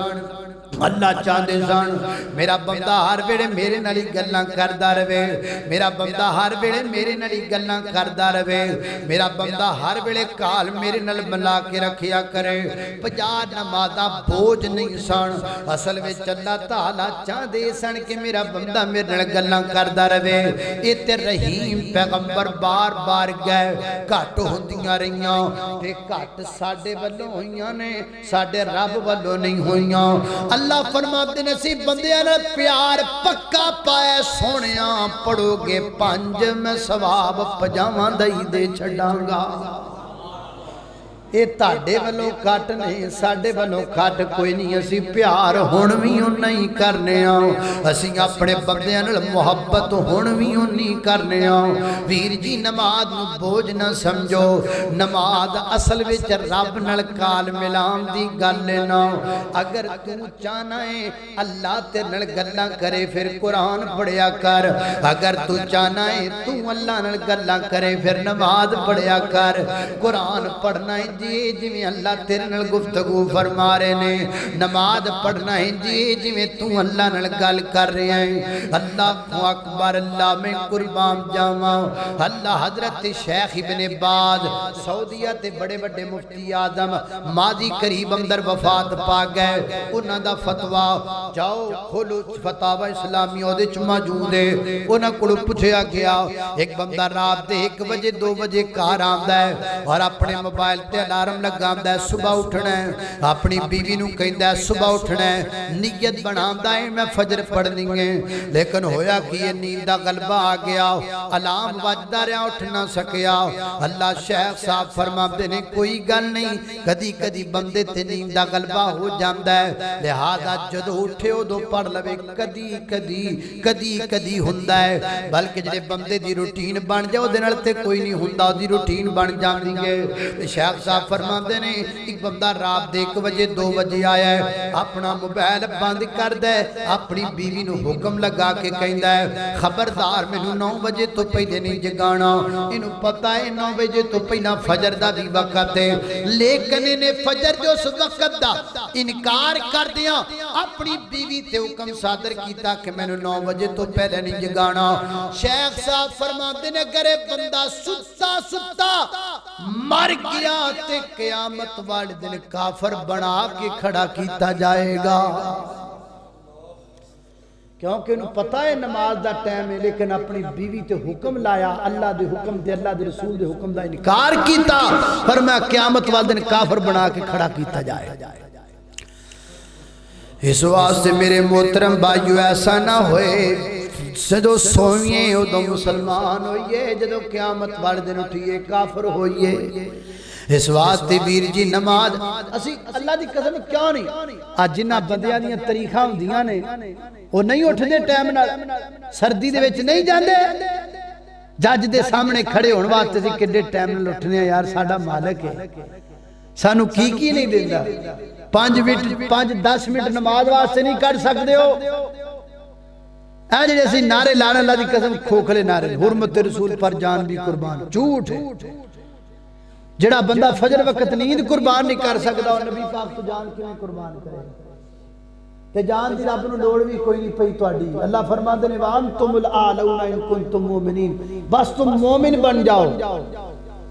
اللہ چاہتے سن میرا بندہ ہر ویلے میرے نالی گلاں کردا رہے میرا بندہ ہر ویلے میرے نالی گلاں کردا رہے میرا بندہ ہر ویلے کال میرے نال ملا کے رکھیا کرے 50 نمازاں بوجھ نہیں سن اصل وچ اللہ تعالی چاہتے سن کہ میرا بندہ میرے نال گلاں کردا رہے اے تے رحیم پیغمبر بار بار گئے گھٹ ہوندیاں رہیاں تے گھٹ ساڈے والوں ہوئیاں نے ساڈے رب والوں نہیں ہوئیاں اللہ فرماتے نے سی بندیاں نال پیار پکا پایا سونیاں پڑھو گے 5 میں ثواب 50 دئی دے چھڈاں گا اے تاڑے والوں کھٹ نہیں ساڑے والوں کھٹ کوئی نہیں اسی پیار ہونویوں نہیں کرنے آؤں اسی اپنے بندیاں نال محبت ہونویوں نہیں کرنے آؤں ویر جی نماز نو بوجھ نہ سمجھو نماز اصل وچ رب نال کال ملام دی گل نہ اگر تو چاہنا ہے اللہ تیرے نال گلاں کرے پھر قرآن پڑھیا کر اگر تو چاہنا ہے تو اللہ نال گلاں کرے پھر نماز پڑھیا کر قرآن پڑھنا ہے جی جی میں اللہ تیرے نال گفتگو فرما رہے نے نماز پڑھنا ہے جی جی میں تو اللہ نال گل کر رہے ہیں اللہ اکبر اللہ میں قربان جاواں اللہ حضرت شیخ ابن باز سعودیہ تے بڑے بڑے مفتی اعظم ماضی قریب اندر وفات پا گئے انہاں دا فتویٰ جاؤ کھولو فتاوی اسلامی او دے وچ موجود ہے انہاں کولوں پوچھیا گیا ایک بندہ رات دے 1 بجے 2 بجے گھر آندا ہے اور اپنے موبائل تے الارم لگاندا ہے صبح اٹھنا ہے اپنی بیوی نو کہندا ہے صبح اٹھنا ہے نیت بناندا ہے میں فجر پڑھنی ہے لیکن ہویا کہ یہ نیند دا غلبہ آ گیا الارم وجدا رہا اٹھ نہ سکیا اللہ شیخ صاحب فرماتے نے کوئی گل نہیں کدی کدی بندے تے نیند دا غلبہ ہو جاندا ہے لہذا جدوں اٹھے اودوں پڑھ لوے کدی کدی ہوندا ہے بلکہ جڑے بندے دی روٹین بن جائے اودے نال تے کوئی نہیں ہوندا دی روٹین بن جاندی ہے شیخ صاحب فرماتے نے ایک بندہ رات دے 1 بجے 2 بجے آیا ہے اپنا موبائل بند کر دے اپنی بیوی نو حکم لگا کے کہندا ہے خبردار مینوں 9 بجے تو پہلے نہیں جگانا اینو پتہ ہے 9 بجے تو پہلا فجر دا بھی وقت ہے لیکن نے فجر دے اس وقت دا انکار کر دیا اپنی بیوی تے حکم صادر کیتا کہ مینوں 9 بجے تو پہلے نہیں جگانا شیخ صاحب فرماتے نے کرے بندہ ستا مر گیا تے قیامت والے دن کافر بنا کے کھڑا کیتا جائے گا کیونکہ انہوں پتہ ہے نماز دا ٹائم ہے لیکن اپنی بیوی تے حکم لایا اللہ دے حکم تے اللہ دے رسول دے حکم دا انکار کیتا فرمایا قیامت والے دن کافر بنا کے کھڑا کیتا جائے گا اس واسطے میرے محترم بھائیو ایسا نہ ہوئے جدو سوئیے ادو مسلمان ہوئیے جدو قیامت والے دن اٹھیے کافر ہوئیے اس واسطے ویر جی نماز اسی اللہ دی قسم کیوں نہیں آج جنہ بندیاں دیاں طریقہ ہوندیاں نے وہ نہیں اٹھ دے ٹائم نال سردی دے وچ نہیں جاندے جج دے سامنے کھڑے ہونے واسطے سی کڈے ٹائم نال اٹھنے ہیں یار ساڈا مالک ہے سانو کی نہیں دیندا 5-10 منٹ نماز واسطے نہیں کر سکدے ہو اے جڑے اسی نعرے لانے اللہ دی قسم کھوکھلے نعرے حرمت رسول پر جان بھی قربان جھوٹ ہے جڑا بندہ فجر وقت نیند قربان نہیں کر سکتا اور نبی پاک تو جان کیوں قربان کرے تے جان دی رب نو لوڑ بھی کوئی نہیں پئی تہاڈی اللہ فرماندے نے وانتم الاعلون ان کنتم مومنین بس تم مومن بن جاؤ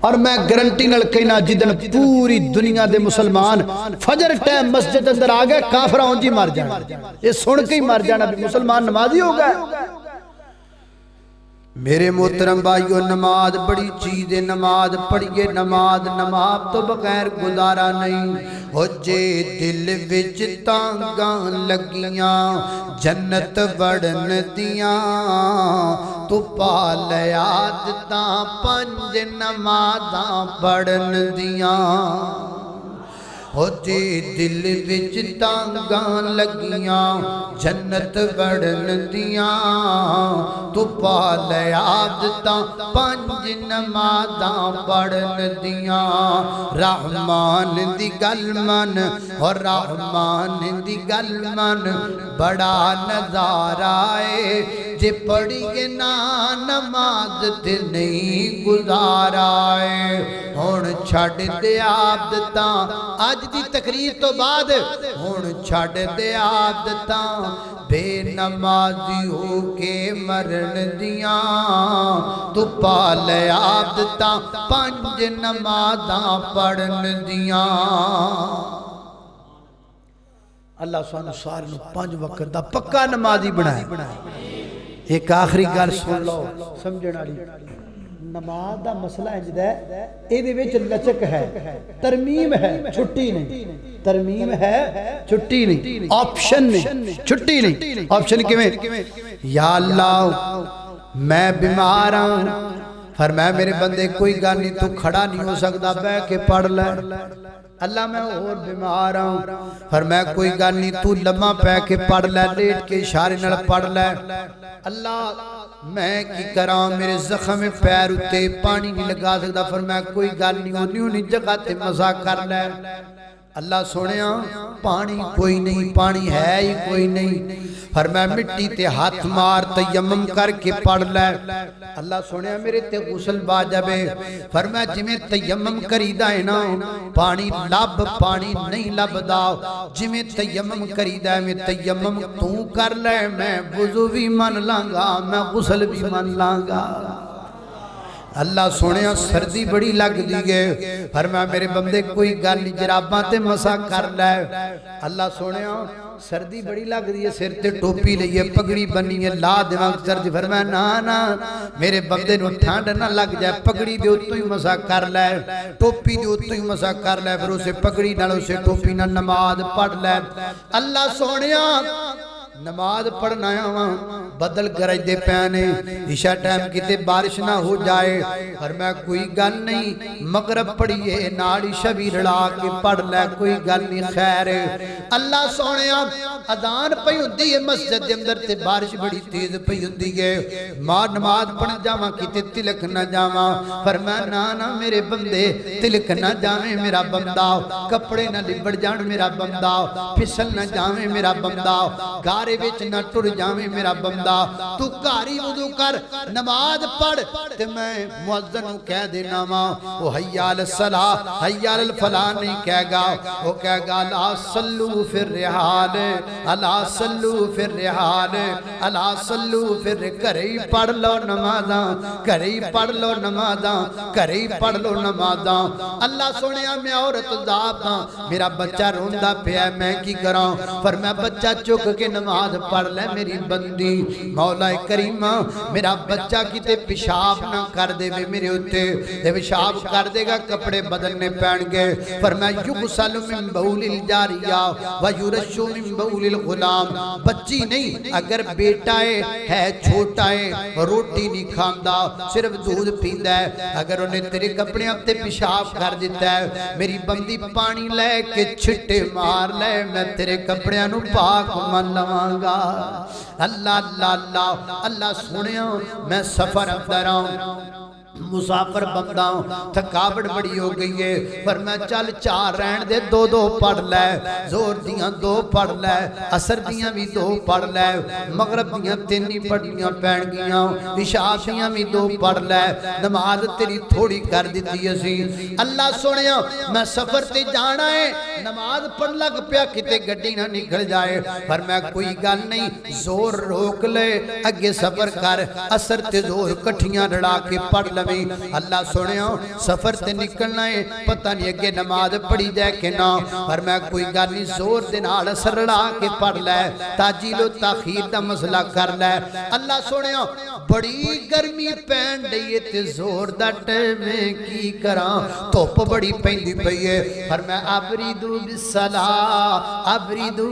اور میں گارنٹی نال کہنا جدن پوری دنیا دے مسلمان فجر ٹائم مسجد اندر آ گئے کافر اونج ہی مر جانا یہ سن کے ہی مر جانا بھی مسلمان نمازی ہو گئے میرے محترم بھائیو نماز بڑی چیز ہے نماز پڑھیے نماز تو بغیر گزارا نہیں ہو جے دل وچ تانگاں لگیاں جنت بڑھن دیاں تو پا لیا عادتاں 5 نمازاں پڑھن دیاں ہو جے دل وچ تانگاں لگیاں جنت بڑھن دیاں تو پا لے عادتاں 5 نمازاں پڑھن دیاں رحمان دی گل من اور رحمان دی گل من بڑا نظارہ ہے جے پڑھیے نا نماز تے نہیں گزارا ہے ہن چھڈ دے عادتاں اج دی تقریر تو بعد ہن چھڈ دے عادتاں بے نمازی ہو کے مرن دیاں تو پا لے عادتاں 5 نمازاں پڑھن دیاں اللہ سانو سارے 5 وقت دا پکا نمازی بنائے ایک آخری گل سن لو سمجھن والی نماز دا مسئلہ ہے اے دے وچ لچک ہے ترمیم ہے چھٹی نہیں ترمیم ہے چھٹی نہیں آپشن نہیں چھٹی نہیں آپشن کیویں یا اللہ میں بیمار ہوں فرمایا میرے بندے کوئی گل نہیں تو کھڑا نہیں ہو سکتا بیٹھ کے پڑھ لے اللہ میں اور بیمار ہوں فرمایا کوئی گل نہیں تو لمحہ پہ کے پڑھ لے لیٹ کے اشارے نال پڑھ لے اللہ میں کی کراں میرے زخم پیر اتے پانی نہیں لگا سکتا فرمایا کوئی گل نہیں ہونی جگہ تے مزہ کر لے اللہ سنیا پانی کوئی نہیں پانی ہے ہی کوئی نہیں فرمایا مٹی تے ہاتھ مار تیمم کر کے پڑھ لے اللہ سنیا میرے تے غسل واجب ہے فرمایا جویں تیمم کریدا ہے نا پانی لب پانی نہیں لبدا جویں تیمم کریدا ہے میں تیمم تو کر لے میں وضو بھی من لانگا میں غسل بھی من لانگا اللہ سنیا سردی بڑی لگ دی گئے فرمایا میرے بندے کوئی گل نہیں جراباں تے مسا کر لے اللہ سنیا سردی بڑی لگ دی ہے سر تے ٹوپی لئیے پگڑی بنی ہے لا دیواں سردی فرمایا نا میرے بندے نو ٹھنڈ نہ لگ جائے پگڑی دے اوتوں ہی مسا کر لے ٹوپی دے اوتوں ہی مسا کر لے پھر اسے پگڑی نال اسے ٹوپی نال نماز پڑھ لے اللہ سنیا نماز پڑھنا ہے بدل گرج دے پیانے عشاء ٹائم کتے بارش نہ ہو جائے فرمایا کوئی گل نہیں مغرب پڑھیے نال عشاء بھی لڑا کے پڑھ لے کوئی گل نہیں خیر اللہ سونیا اذان پئی ہوندی ہے مسجد دے اندر تے بارش بڑی تیز پئی ہوندی ہے ماں نماز پڑھ جاواں کتے تلک نہ جاواں فرمایا نا میرے بندے تلک نہ جاویں میرا بندہ کپڑے نہ لبڑ جان میرا بندہ پھسل نہ جاویں میرا بندہ گارے وچ نہ ٹر جاویں میرا بندہ تو کاری وضو کر نماز پڑھ تے میں مؤذن نوں کہہ دینا وا او حی علی الصلاۃ حی علی الفلاح نہیں کہے گا وہ کہے گا لا صلو فی الرحال الا صلو فی الرحال الا صلو فی گھرے پڑھ لو نمازاں گھرے پڑھ لو نمازاں گھرے پڑھ لو نمازاں اللہ سنیا میں عورت ذات ہاں میرا بچہ روندا پیا میں کی کراں فرمایا بچہ چک کے نماز نماز پڑھ لے میری بندی مولا کریم میرا بچہ کتے پیشاب نہ کر دے میرے اتے دے پیشاب کر دے گا کپڑے بدلنے پہن گے فرمایا یغسل من بول الجاریہ ویرش من بول الغلام بچی نہیں اگر بیٹا ہے چھوٹا ہے روٹی نہیں کھاندا صرف دودھ پیندا ہے اگر انہیں تیرے کپڑے اب تے پیشاب کر دیتا ہے میری بندی پانی لے کے چھٹے مار لے میں تیرے کپڑیاں نو پاک من لواں گا اللہ اللہ اللہ اللہ سنیا میں سفر اندر آؤں مسافر بندہ تھکاوٹ بڑی ہو گئی ہے فرمایا چل چار رہن دے دو دو پڑھ لے زور دیاں دو پڑھ لے عصر دیاں بھی دو پڑھ لے مغرب دیاں تین ہی پڑھیاں پہن گیاں عشاء دیاں بھی دو پڑھ لے نماز تیری تھوڑی کر دیتی اسی اللہ سنیا میں سفر تے جانا ہے نماز پڑھ لگ پیا کتے گڈی نہ نکل جائے فرمایا کوئی گل نہیں زور روک لے اگے سفر کر عصر تے زور کٹھیاں رڑا کے پڑھ لے اللہ سنیا سفر تے نکلنا ہے پتہ نہیں اگے نماز پڑھی جائے کہ نہ پر میں کوئی گل نہیں زور دے نال اثر لڑا کے پڑھ لے تاجیل و تاخیر دا مسئلہ کر لے اللہ سنیا بڑی گرمی پین ڈیے تے زور دا ٹائم کی کراں دھوپ بڑی پیندی پئی ہے پر میں ابریدو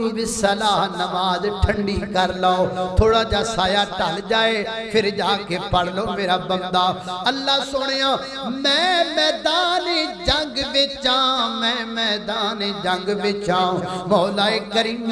بالصلاۃ نماز ٹھنڈی کر لو تھوڑا جا سایہ ٹل جائے پھر جا کے پڑھ لو میرا بندہ اللہ سنیا میں میدان جنگ وچاں میں میدان جنگ وچاں مولا کریم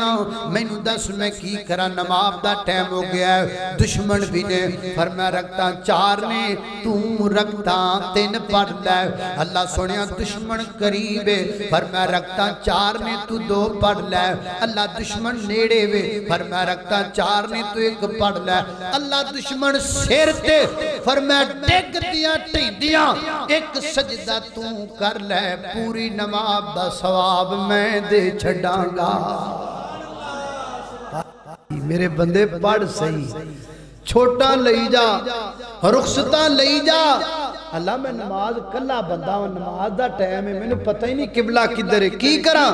مینوں دس میں کی کراں نماز دا ٹائم ہو گیا ہے دشمن بھی نے فرمایا رکھتا چار نے تو رکھتا تین پڑھ لے اللہ سنیا دشمن قریب ہے فرمایا رکھتا چار نے تو دو پڑھ لے اللہ دشمن نیڑے وے فرمایا رکھتا چار نے تو ایک پڑھ لے اللہ دشمن سیر تے فرمایا ڈگ دیا ٹھیڈیاں ایک سجدہ تو کر لے پوری نماز دا ثواب میں دے چھڑاں گا میرے بندے پڑھ صحیح چھوٹا لئی جا رخصتہ لئی جا اللہ میں نماز کلا بندہ ہوں نماز دا ٹائم ہے میں نے پتہ ہی نہیں قبلہ کدھر ہے کی کراں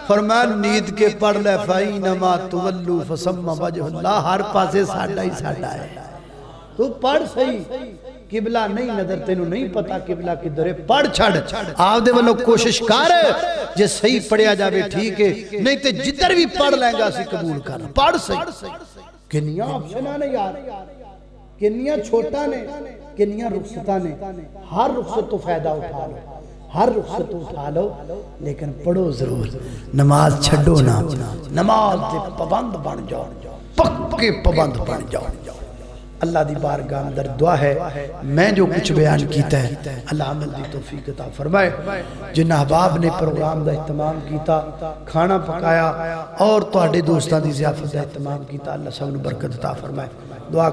فرمایا نیند کے پڑھ لے فَإِنَّمَا تُوَلُّوا فَثَمَّ وَجْهُ اللَّهِ ہر پاسے ساڈا ہی ساڈا ہے تو پڑھ صحیح قبلہ نہیں نظر تینوں نہیں پتا قبلہ کدھر ہے پڑھ چھڑ آپ دے والوں کوشش کر جے صحیح پڑھیا جاوے ٹھیک ہے نہیں تے جدھر بھی پڑھ لیں گا اسی قبول کر پڑھ صحیح کنیاں آپشنہ نے یار کنیاں چھوٹا نے کنیاں رخصتہ نے ہر رخصت تو فائدہ اٹھا لو ہر رخصت تو اٹھا لو لیکن پڑھو ضرور نماز چھڑو نا نماز دے پابند بن جاؤ پکے پابند بن جاؤ اللہ دی بارگاہ اندر دعا ہے میں جو کچھ بیان کیتا ہے اللہ عمل دی توفیق عطا فرمائے جن احباب نے پروگرام دا اہتمام کیتا کھانا پکایا اور تواڈے دوستاں دی ضیافت دا اہتمام کیتا اللہ سب نو برکت عطا فرمائے دعا